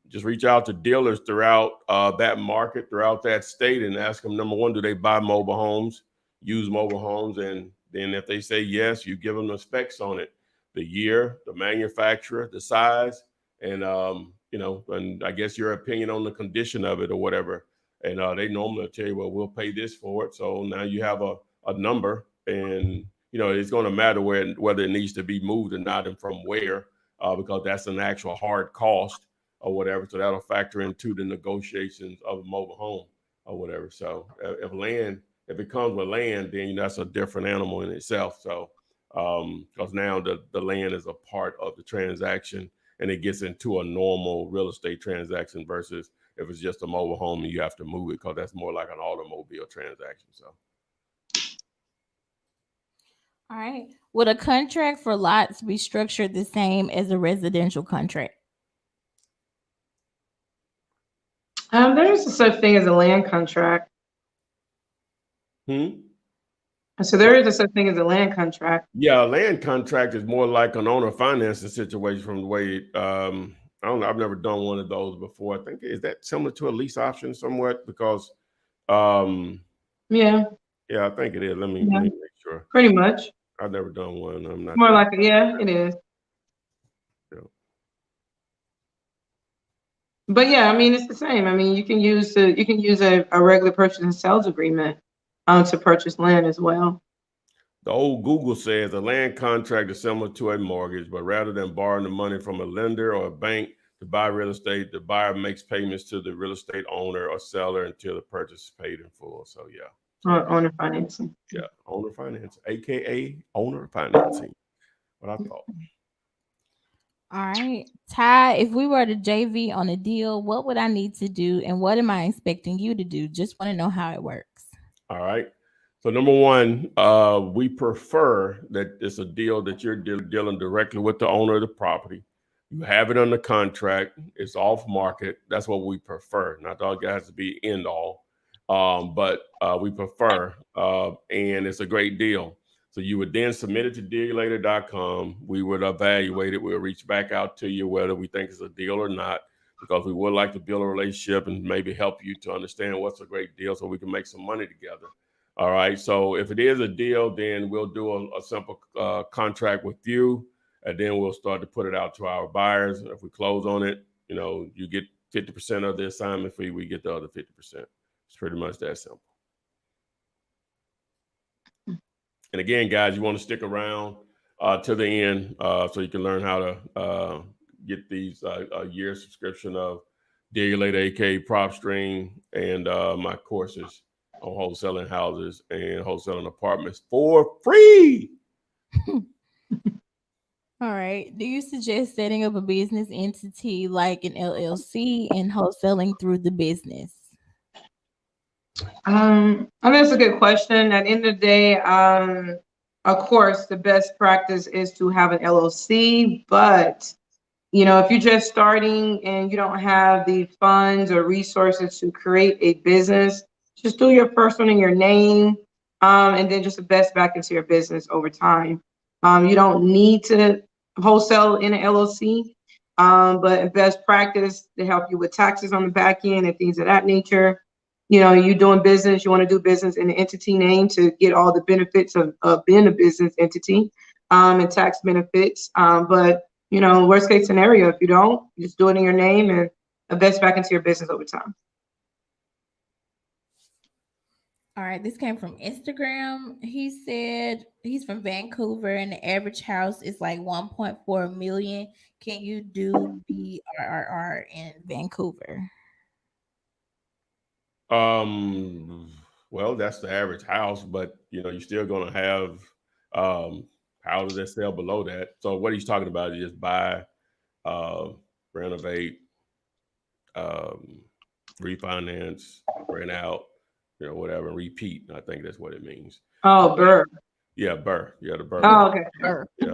just reach out to dealers throughout that market, throughout that state, and ask them, number one, do they buy mobile homes, use mobile homes? And then if they say yes, you give them the specs on it, the year, the manufacturer, the size, and and I guess your opinion on the condition of it or whatever. And they normally tell you, well, we'll pay this for it. So now you have a number, and it's going to matter whether it needs to be moved or not, and from where, because that's an actual hard cost or whatever. So that'll factor into the negotiations of a mobile home or whatever. So if it comes with land, then that's a different animal in itself. So because now the land is a part of the transaction, and it gets into a normal real estate transaction versus if it's just a mobile home and you have to move it, because that's more like an automobile transaction. So, all right. Would a contract for lots be structured the same as a residential contract? There is a such thing as a land contract. So there is a such thing as a land contract. Yeah, a land contract is more like an owner financing situation from the way I don't know. I've never done one of those before. I think, is that similar to a lease option somewhat? Because, yeah, I think it is. Let me make sure. Pretty much. I've never done one. I'm not more sure. like it is. Yeah. But yeah, I mean, it's the same. I mean, you can use a regular purchase and sales agreement to purchase land as well. The old Google says a land contract is similar to a mortgage, but rather than borrowing the money from a lender or a bank to buy real estate, the buyer makes payments to the real estate owner or seller until the purchase is paid in full. So yeah. Owner financing. Yeah, owner financing, aka owner financing. What I thought. All right, Ty, if we were to JV on a deal, what would I need to do, and what am I expecting you to do? Just want to know how it works. All right. So number one, we prefer that it's a deal that you're dealing directly with the owner of the property. You have it under contract. It's off market. That's what we prefer. Not all it has to be end all, but we prefer, and it's a great deal. So you would then submit it to dealulator.com. We would evaluate it. We'll reach back out to you whether we think it's a deal or not, because we would like to build a relationship and maybe help you to understand what's a great deal so we can make some money together. All right. So if it is a deal, then we'll do a simple contract with you, and then we'll start to put it out to our buyers. If we close on it, you get 50% of the assignment fee. We get the other 50%. It's pretty much that simple. And again, guys, you want to stick around to the end so you can learn how to get these year subscription of Dealulator, aka PropStream, and my courses on wholesaling houses and wholesaling apartments for free. All right. Do you suggest setting up a business entity like an LLC and wholesaling through the business? I think that's a good question. At the end of the day, of course, the best practice is to have an LLC, but if you're just starting and you don't have the funds or resources to create a business, just do your first one in your name, and then just invest back into your business over time. You don't need to wholesale in an LLC, but best practice to help you with taxes on the back end and things of that nature. You doing business, you want to do business in an entity name to get all the benefits of being a business entity, and tax benefits. But worst case scenario, if you don't, just do it in your name and invest back into your business over time. All right, this came from Instagram. He said he's from Vancouver and the average house is like 1.4 million. Can you do BRRR in Vancouver? Well, that's the average house, but you're still going to have houses that sell below that. So what he's talking about is just buy, renovate, refinance, rent out, whatever, repeat. I think that's what it means. Oh, Burr. Yeah, Burr. Yeah, the Burr. Oh, okay. Burr. Yeah.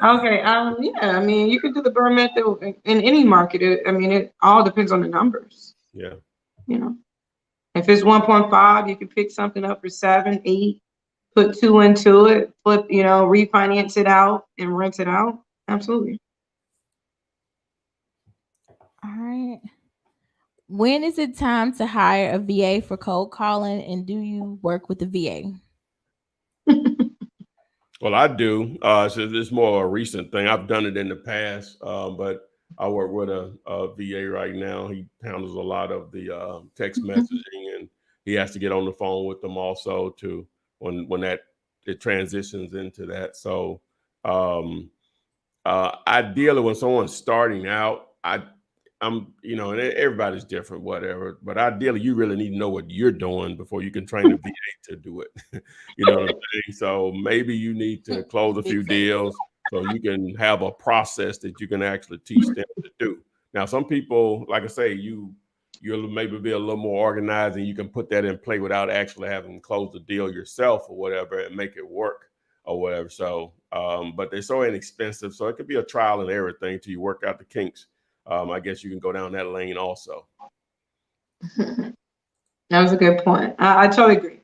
Okay. Yeah. I mean, you can do the Burr method in any market. It all depends on the numbers. Yeah. If it's 1.5, you can pick something up for 7, 8, put 2 into it, flip, refinance it out and rent it out. Absolutely. All right. When is it time to hire a VA for cold calling, and do you work with the VA? Well, I do. So it's more a recent thing. I've done it in the past, but I work with a VA right now. He handles a lot of the text messaging, and he has to get on the phone with them also to when that it transitions into that. So ideally, when someone's starting out, I'm and everybody's different, whatever. But ideally, you really need to know what you're doing before you can train a VA to do it. You know what I'm saying? So maybe you need to close a few deals so you can have a process that you can actually teach them to do. Now, some people, like I say, you'll maybe be a little more organized and you can put that in play without actually having to close the deal yourself or whatever and make it work or whatever. So, but they're so inexpensive. So it could be a trial and error thing till you work out the kinks. I guess you can go down that lane also. That was a good point. I totally agree.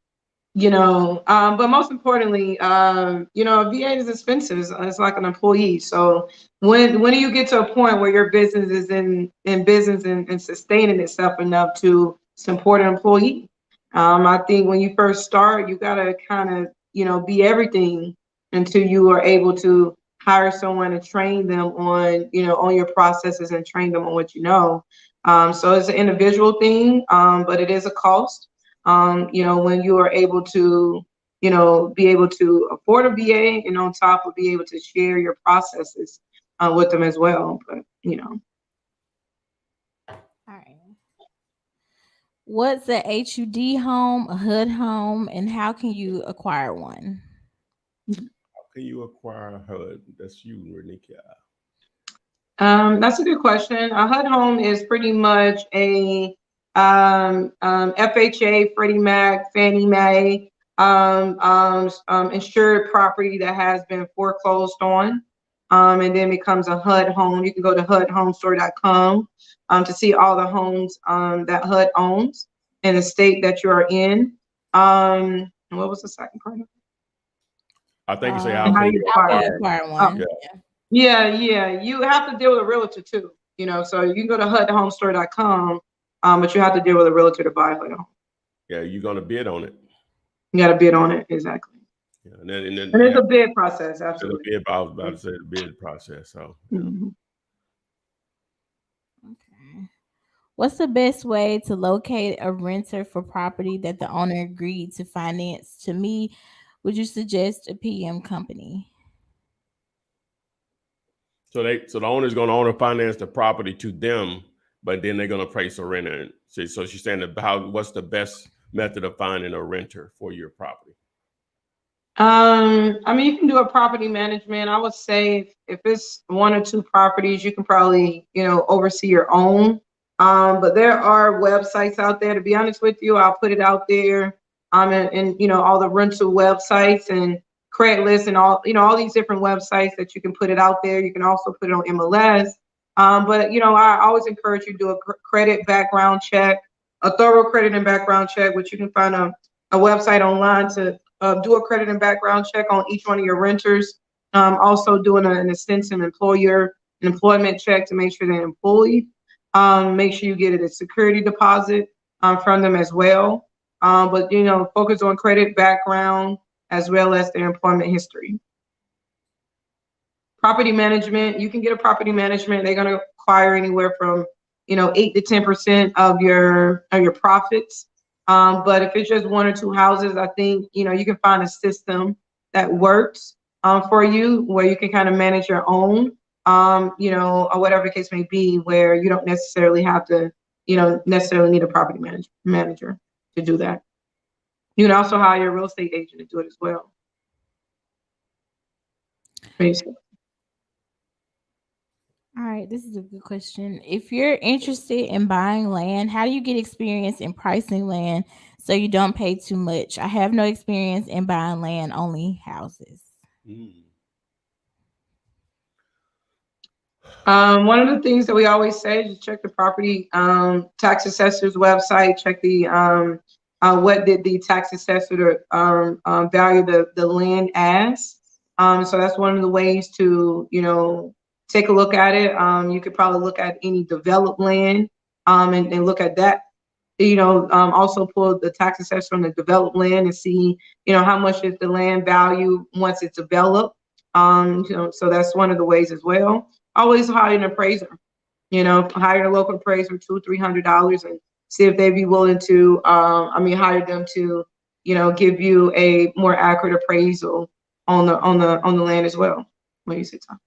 But most importantly, a VA is expensive. It's like an employee. So when do you get to a point where your business is in business and sustaining itself enough to support an employee? I think when you first start, you gotta kind of, be everything until you are able to hire someone and train them on your processes and train them on what you know. So it's an individual thing, but it is a cost. When you are able to, be able to afford a VA and on top of be able to share your processes with them as well. But, All right. What's a HUD home, a HUD home, and how can you acquire one? How can you acquire a HUD? That's you, Renika. That's a good question. A HUD home is pretty much a FHA, Freddie Mac, Fannie Mae, insured property that has been foreclosed on, and then becomes a HUD home. You can go to HUDhomestore.com to see all the homes that HUD owns in the state that you are in. And what was the second part? I think you say how can you acquire one? Yeah, you have to deal with a realtor too. So you can go to HUDhomestore.com, but you have to deal with a realtor to buy a HUD home. Yeah, you're gonna bid on it. You got to bid on it, exactly. Yeah, and then it's a bid process, absolutely. I was about to say the bid process. So. Mm-hmm. Okay. What's the best way to locate a renter for property that the owner agreed to finance? To me, would you suggest a PM company? So the owner's going to owner finance the property to them, but then they're going to place a renter. So she's saying what's the best method of finding a renter for your property? You can do a property management. I would say if it's 1 or 2 properties, you can probably, oversee your own. But there are websites out there. To be honest with you, I'll put it out there. And all the rental websites and Craigslist and all these different websites that you can put it out there. You can also put it on MLS. But I always encourage you to do a credit background check, a thorough credit and background check, which you can find a website online to do a credit and background check on each one of your renters. Also doing an extensive employment check to make sure they're employed. Make sure you get a security deposit from them as well. But focus on credit background as well as their employment history. Property management, you can get a property management. They're going to acquire anywhere from 8 to 10% of your profits. But if it's just 1 or 2 houses, I think you can find a system that works for you where you can kind of manage your own, or whatever the case may be, where you don't necessarily have to, necessarily need a property manager to do that. You can also hire a real estate agent to do it as well. All All right, this is a good question. If you're interested in buying land, how do you get experience in pricing land so you don't pay too much? I have no experience in buying land, only houses. Mm. One of the things that we always say is check the property tax assessor's website. Check the what did the tax assessor value the land as. So that's one of the ways to take a look at it. You could probably look at any developed land and look at that. Also pull the tax assessor on the developed land and see how much is the land value once it's developed. So that's one of the ways as well. Always hire an appraiser. Hire a local appraiser, $200-300, and see if they'd be willing to. Hire them to, give you a more accurate appraisal on the land as well. What do you say, Tom?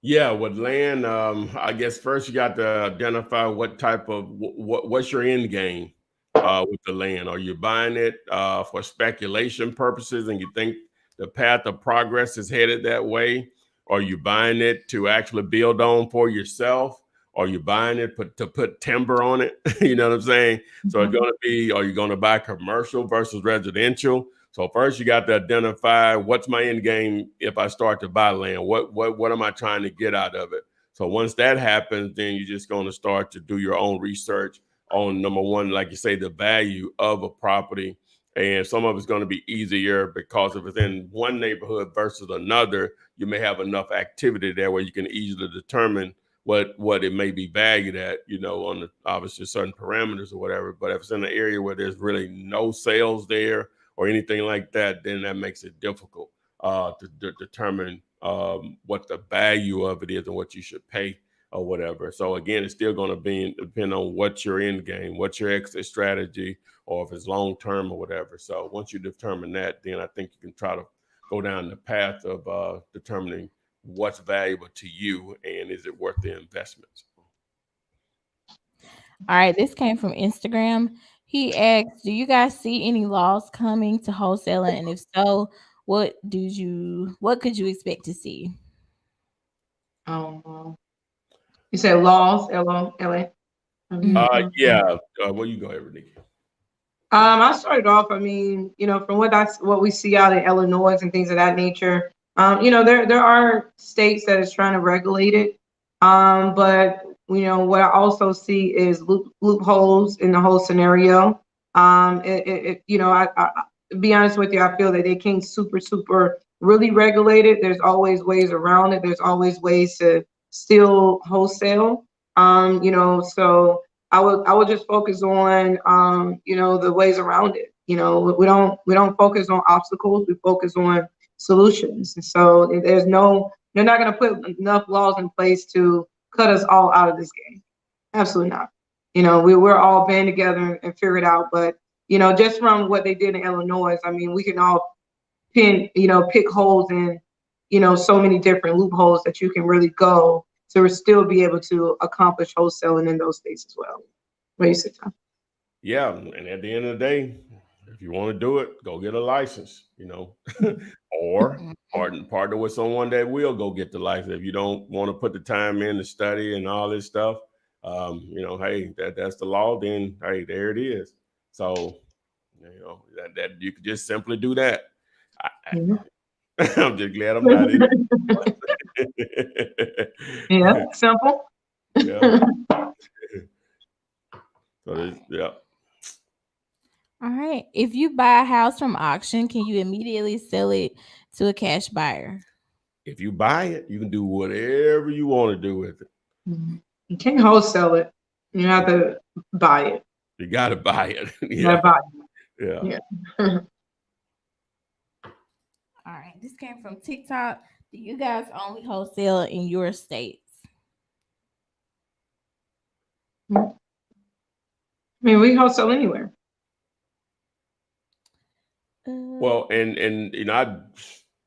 Yeah, with land, I guess first you got to identify what type of what's your end game with the land. Are you buying it for speculation purposes, and you think the path of progress is headed that way? Are you buying it to actually build on for yourself? Are you buying it to put timber on it? You know what I'm saying? So it's going to be, are you going to buy commercial versus residential? So first you got to identify what's my end game if I start to buy land. What am I trying to get out of it? So once that happens, then you're just going to start to do your own research on, number one, like you say, the value of a property. And some of it's going to be easier because if it's in one neighborhood versus another, you may have enough activity there where you can easily determine what it may be valued at, on the obviously certain parameters or whatever. But if it's in an area where there's really no sales there or anything like that, then that makes it difficult to determine what the value of it is and what you should pay or whatever. So again, it's still going to depend on what's your end game, what's your exit strategy, or if it's long term or whatever. So once you determine that, then I think you can try to go down the path of determining what's valuable to you and is it worth the investments. All right, this came from Instagram. He asked, "Do you guys see any laws coming to wholesaling, and if so, what could you expect to see?" You said laws, L-O-L-A. Yeah. Well, you go ahead, Nikki. I started off, from what we see out in Illinois and things of that nature. There are states that is trying to regulate it. But what I also see is loopholes in the whole scenario. To be honest with you, I feel that they can't super really regulate it. There's always ways around it. There's always ways to still wholesale. So I would just focus on the ways around it. We don't focus on obstacles. We focus on solutions. And so they're not going to put enough laws in place to cut us all out of this game. Absolutely not. We're all band together and figure it out. But just from what they did in Illinois, we can all pick holes in so many different loopholes that you can really go to still be able to accomplish wholesaling in those states as well. What do you say, Tom? Yeah, and at the end of the day, if you want to do it, go get a license, or partner with someone that will go get the license. If you don't want to put the time in to study and all this stuff, hey, that's the law. Then hey, there it is. So that you could just simply do that. I'm just glad I'm not in it. Yeah, simple. Yeah. So yeah. All right. If you buy a house from auction, can you immediately sell it to a cash buyer? If you buy it, you can do whatever you want to do with it. You can't wholesale it. You have to buy it. You got to buy it. Yeah. You gotta buy it. Yeah. All right. This came from TikTok. Do you guys only wholesale in your states? We wholesale anywhere. Well, and I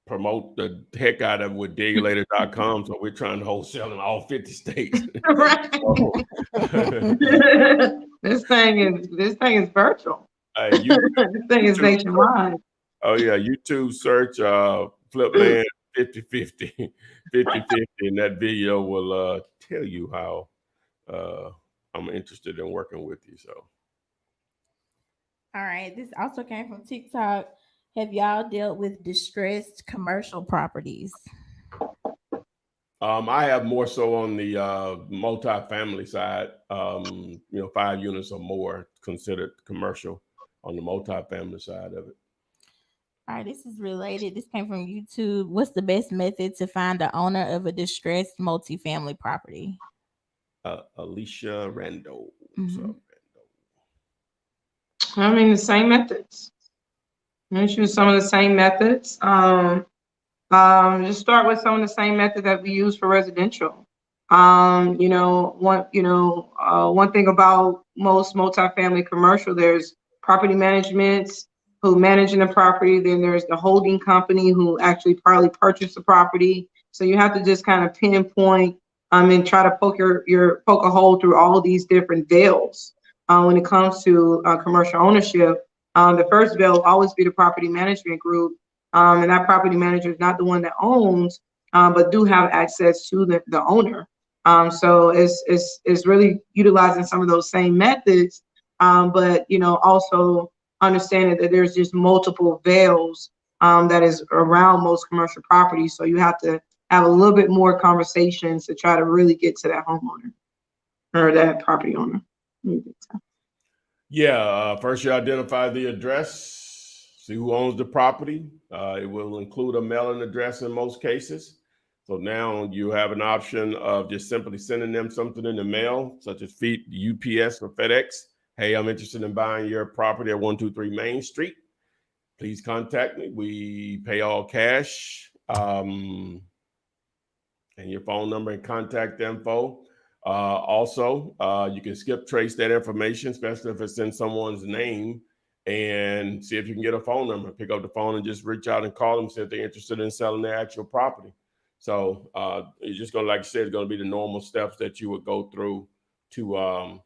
promote the heck out of it with digulator.com. So we're trying to wholesale in all 50 states. Right. This thing is virtual. This thing is nationwide. Oh yeah, YouTube search Flipman 50-50, 50-50, and that video will tell you how I'm interested in working with you. So, all right, this also came from TikTok. Have y'all dealt with distressed commercial properties? I have more so on the multifamily side. 5 units or more considered commercial on the multifamily side of it. All right, this is related. This came from YouTube. What's the best method to find the owner of a distressed multifamily property? Alicia Rando. I mean, the same methods. Mention some of the same methods. Just start with some of the same method that we use for residential. One thing about most multifamily commercial, there's property managements who managing the property. Then there's the holding company who actually probably purchased the property. So you have to just kind of pinpoint and try to poke a hole through all these different veils when it comes to commercial ownership. The first veil will always be the property management group. And that property manager is not the one that owns, but do have access to the owner. So it's really utilizing some of those same methods, but also understanding that there's just multiple veils that is around most commercial properties. So you have to have a little bit more conversations to try to really get to that homeowner or that property owner. Yeah, first you identify the address, see who owns the property. It will include a mailing address in most cases. So now you have an option of just simply sending them something in the mail, such as UPS or FedEx. Hey, I'm interested in buying your property at 123 Main Street. Please contact me. We pay all cash. And your phone number and contact info. Also, you can skip trace that information, especially if it's in someone's name, and see if you can get a phone number. Pick up the phone and just reach out and call them, see if they're interested in selling their actual property. So it's just going to, like I said, it's going to be the normal steps that you would go through to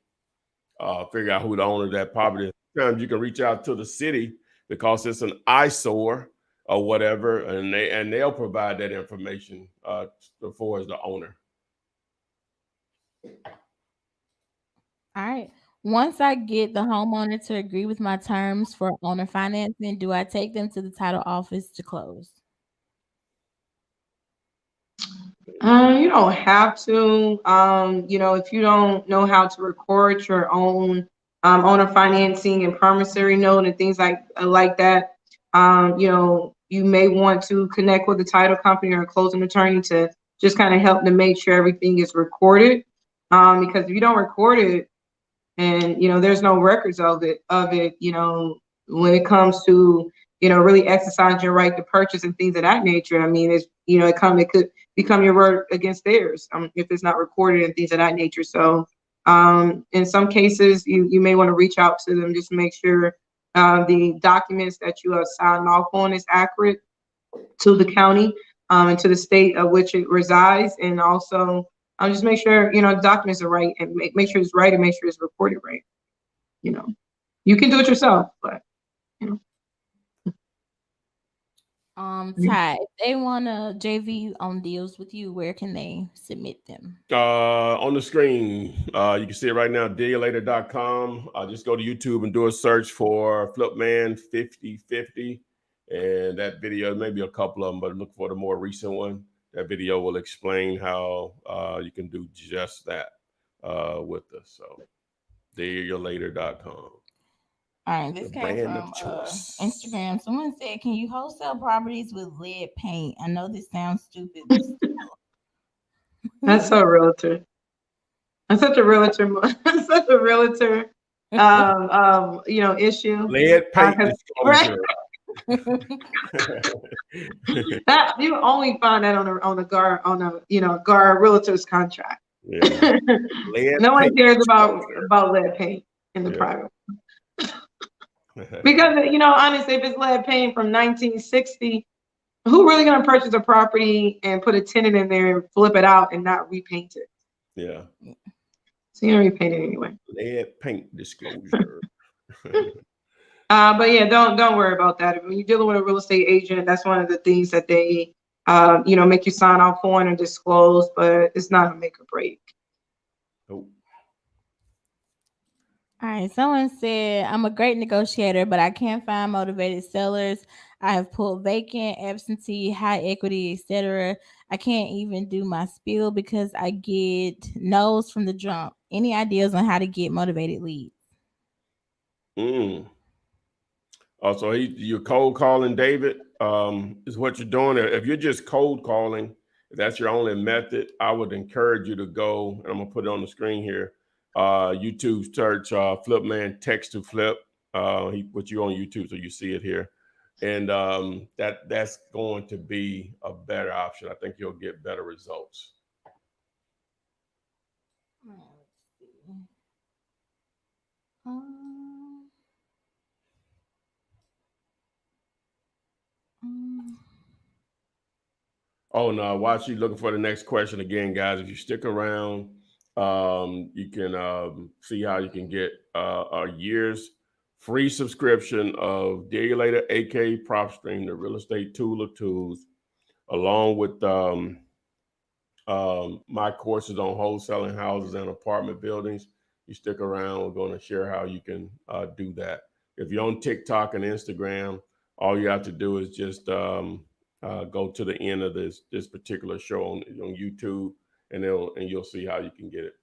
figure out who the owner of that property is. Sometimes you can reach out to the city because it's an eyesore or whatever, and they'll provide that information for as the owner. All right. Once I get the homeowner to agree with my terms for owner financing, do I take them to the title office to close? You don't have to. If you don't know how to record your own owner financing and promissory note and things like that, you may want to connect with the title company or a closing attorney to just kind of help to make sure everything is recorded. Because if you don't record it, and there's no records of it, when it comes to really exercising your right to purchase and things of that nature. I mean, it could become your word against theirs if it's not recorded and things of that nature. So in some cases, you may want to reach out to them just to make sure the documents that you have signed off on is accurate to the county and to the state of which it resides, and also just make sure the documents are right, and make sure it's right, and make sure it's recorded right. You can do it yourself, but Ty, if they want to JV on deals with you, where can they submit them? On the screen, you can see it right now, dealator.com. Just go to YouTube and do a search for Flipman 5050, and that video, maybe a couple of them, but look for the more recent one. That video will explain how you can do just that with us. So dealator.com. All right, this came from Instagram. Someone said, can you wholesale properties with lead paint? I know this sounds stupid, but still. That's a realtor. That's such a realtor. That's such a realtor, issue. Lead paint disclosure. That you only find that on a GAR realtor's contract. Yeah. No one cares about lead paint in the private. Because honestly, if it's lead paint from 1960, who really gonna purchase a property and put a tenant in there and flip it out and not repaint it? Yeah. So you don't repaint it anyway. Lead paint disclosure. But yeah, don't worry about that. When you're dealing with a real estate agent, that's one of the things that they make you sign off on and disclose, but it's not a make or break. Nope. All right. Someone said, I'm a great negotiator, but I can't find motivated sellers. I have pulled vacant, absentee, high equity, etc. I can't even do my spiel because I get no's from the jump. Any ideas on how to get motivated leads? Also, you're cold calling, David, is what you're doing. If you're just cold calling, if that's your only method, I would encourage you to go, and I'm going to put it on the screen here, YouTube search Flipman Text to Flip. He put you on YouTube, so you see it here. And that's going to be a better option. I think you'll get better results. Oh, no, while she's looking for the next question again, guys, if you stick around, you can see how you can get a year's free subscription of Dealulator, aka PropStream, the real estate tool of tools, along with my courses on wholesaling houses and apartment buildings. You stick around, we're going to share how you can do that. If you're on TikTok and Instagram, all you have to do is just go to the end of this particular show on YouTube, and you'll see how you can get it.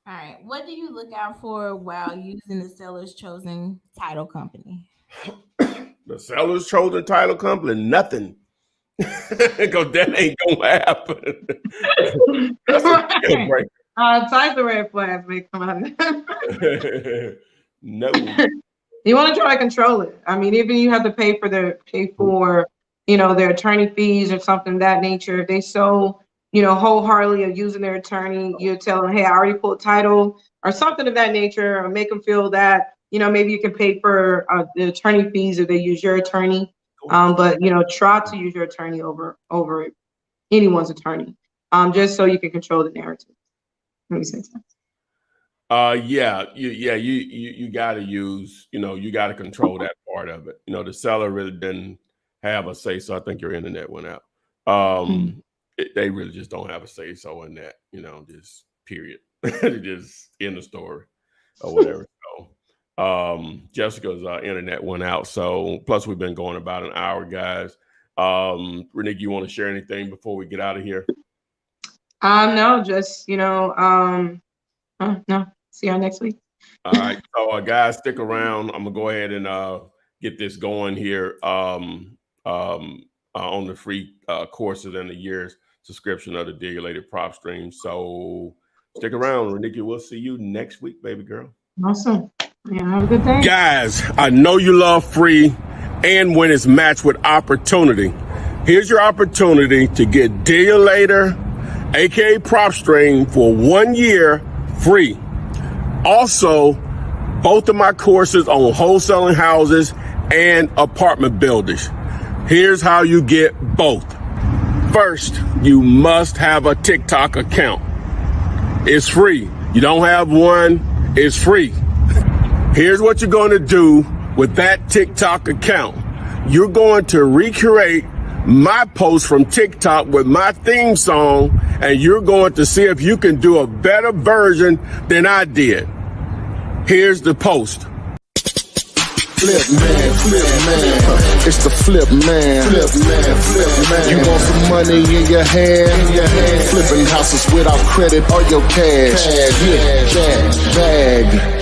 All right. What do you look out for while using the seller's chosen title company? The seller's chosen title company? Nothing. Because that ain't going to happen. That's a deal breaker. Type the red flags may come out. No. You want to try to control it. I mean, even you have to pay for their attorney fees or something of that nature. If they so, wholeheartedly are using their attorney, you tell them, hey, I already pulled title or something of that nature, or make them feel that, maybe you can pay for the attorney fees if they use your attorney. But, try to use your attorney over anyone's attorney, just so you can control the narrative. Makes sense. You got to use, you got to control that part of it. The seller really didn't have a say, so I think your internet went out. They really just don't have a say so in that, just period. Just end the story or whatever. So Jessica's internet went out. So plus we've been going about an hour, guys. Renee, you want to share anything before we get out of here? No, just, no. See y'all next week. All right. So guys, stick around. I'm gonna go ahead and get this going here on the free courses and the year's subscription of the Dealulator PropStream. So stick around, Renika. We'll see you next week, baby girl. Awesome. Yeah, have a good day. Guys, I know you love free and when it's matched with opportunity. Here's your opportunity to get Dealulator, aka PropStream, for 1 year free. Also, both of my courses on wholesaling houses and apartment buildings. Here's how you get both. First, you must have a TikTok account. It's free. You don't have one, it's free. Here's what you're going to do with that TikTok account. You're going to recreate my post from TikTok with my theme song, and you're going to see if you can do a better version than I did. Here's the post. Flip man, it's the flip man. You want some money in your hand? Flipping houses without credit or your cash. Get that bag.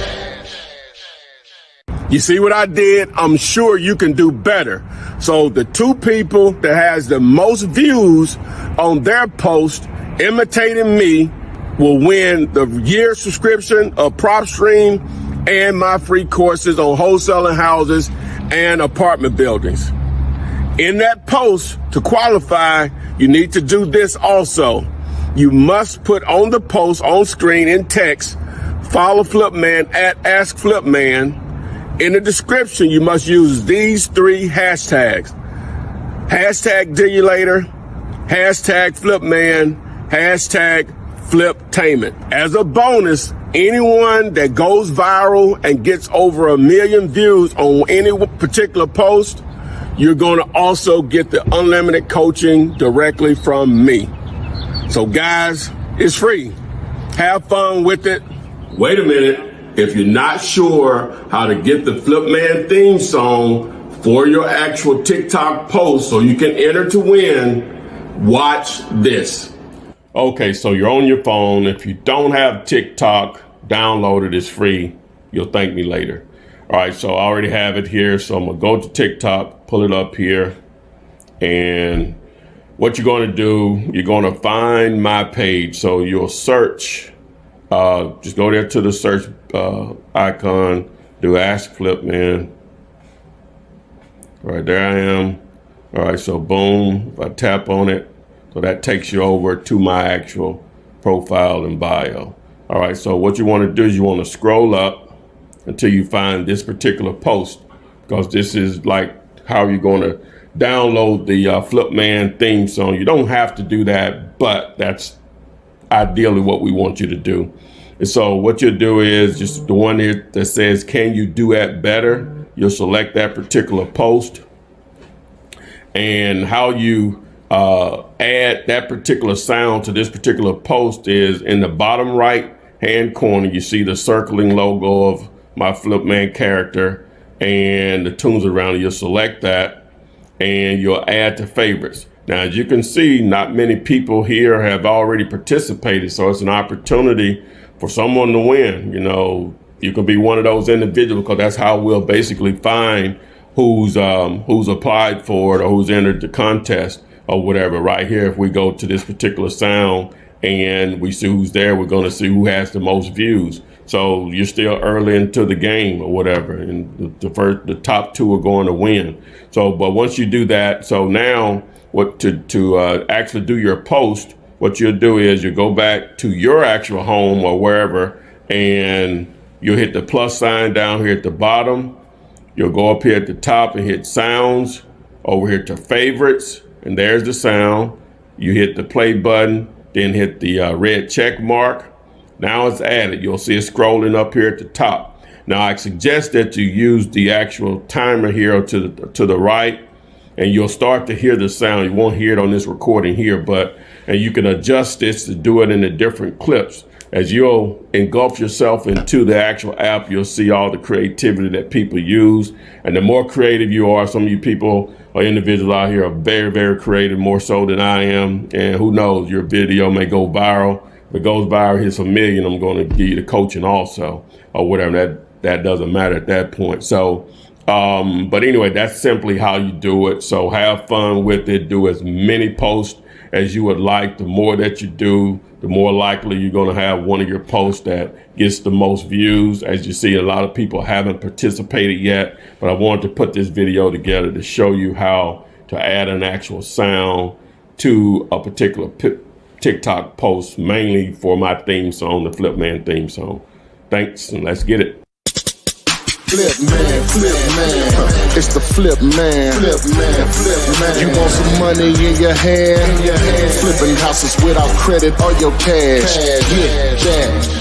You see what I did? I'm sure you can do better. So the two people that has the most views on their post imitating me will win the year subscription of PropStream and my free courses on wholesaling houses and apartment buildings. In that post, to qualify, you need to do this also. You must put on the post on screen in text, follow Flipman at Ask Flipman. In the description, you must use these 3 hashtags. Hashtag Dealulator, hashtag Flipman, hashtag Fliptainment. As a bonus, anyone that goes viral and gets over 1 million views on any particular post, you're going to also get the unlimited coaching directly from me. So guys, it's free. Have fun with it. Wait a minute. If you're not sure how to get the Flipman theme song for your actual TikTok post so you can enter to win, watch this. Okay, so you're on your phone. If you don't have TikTok, download it. It's free. You'll thank me later. All right, so I already have it here. So I'm going to go to TikTok, pull it up here. And what you're going to do, you're going to find my page. So you'll search, just go there to the search icon, do Ask Flipman. All right, there I am. All right, so boom, if I tap on it, so that takes you over to my actual profile and bio. All right, so what you want to do is you want to scroll up until you find this particular post, because this is like how you're going to download the Flipman theme song. You don't have to do that, but that's ideally what we want you to do. And so what you'll do is just the one here that says, can you duet better? You'll select that particular post, and how you add that particular sound to this particular post is in the bottom right hand corner. You see the circling logo of my Flipman character and the tunes around it. You'll select that and you'll add to favorites. Now, as you can see, not many people here have already participated, so it's an opportunity for someone to win. You know, you can be one of those individuals, because that's how we'll basically find who's applied for it or who's entered the contest or whatever. Right here, if we go to this particular sound and we see who's there, we're going to see who has the most views. So you're still early into the game or whatever, and the top two are going to win. So, but once you do that, so now what to actually do your post, what you'll do is you go back to your actual home or wherever, and you'll hit the plus sign down here at the bottom. You'll go up here at the top and hit sounds, over here to favorites, and there's the sound. You hit the play button, then hit the red check mark. Now it's added. You'll see it scrolling up here at the top. Now I suggest that you use the actual timer here to the right, and you'll start to hear the sound. You won't hear it on this recording here, and you can adjust this to do it in the different clips. As you'll engulf yourself into the actual app, you'll see all the creativity that people use. And the more creative you are, some of you people or individuals out here are very, very creative, more so than I am. And who knows, your video may go viral. If it goes viral, hits 1 million, I'm going to give you the coaching also, or whatever. That doesn't matter at that point. So, but anyway, that's simply how you do it. So have fun with it. Do as many posts as you would like. The more that you do, the more likely you're going to have one of your posts that gets the most views. As you see, a lot of people haven't participated yet, but I wanted to put this video together to show you how to add an actual sound to a particular TikTok post, mainly for my theme song, the Flipman theme song. Thanks, and let's get it. Flipman, Flipman, it's the Flipman, Flipman, Flipman. You want some money in your hand? Flipping houses without credit or your cash. Yeah, that.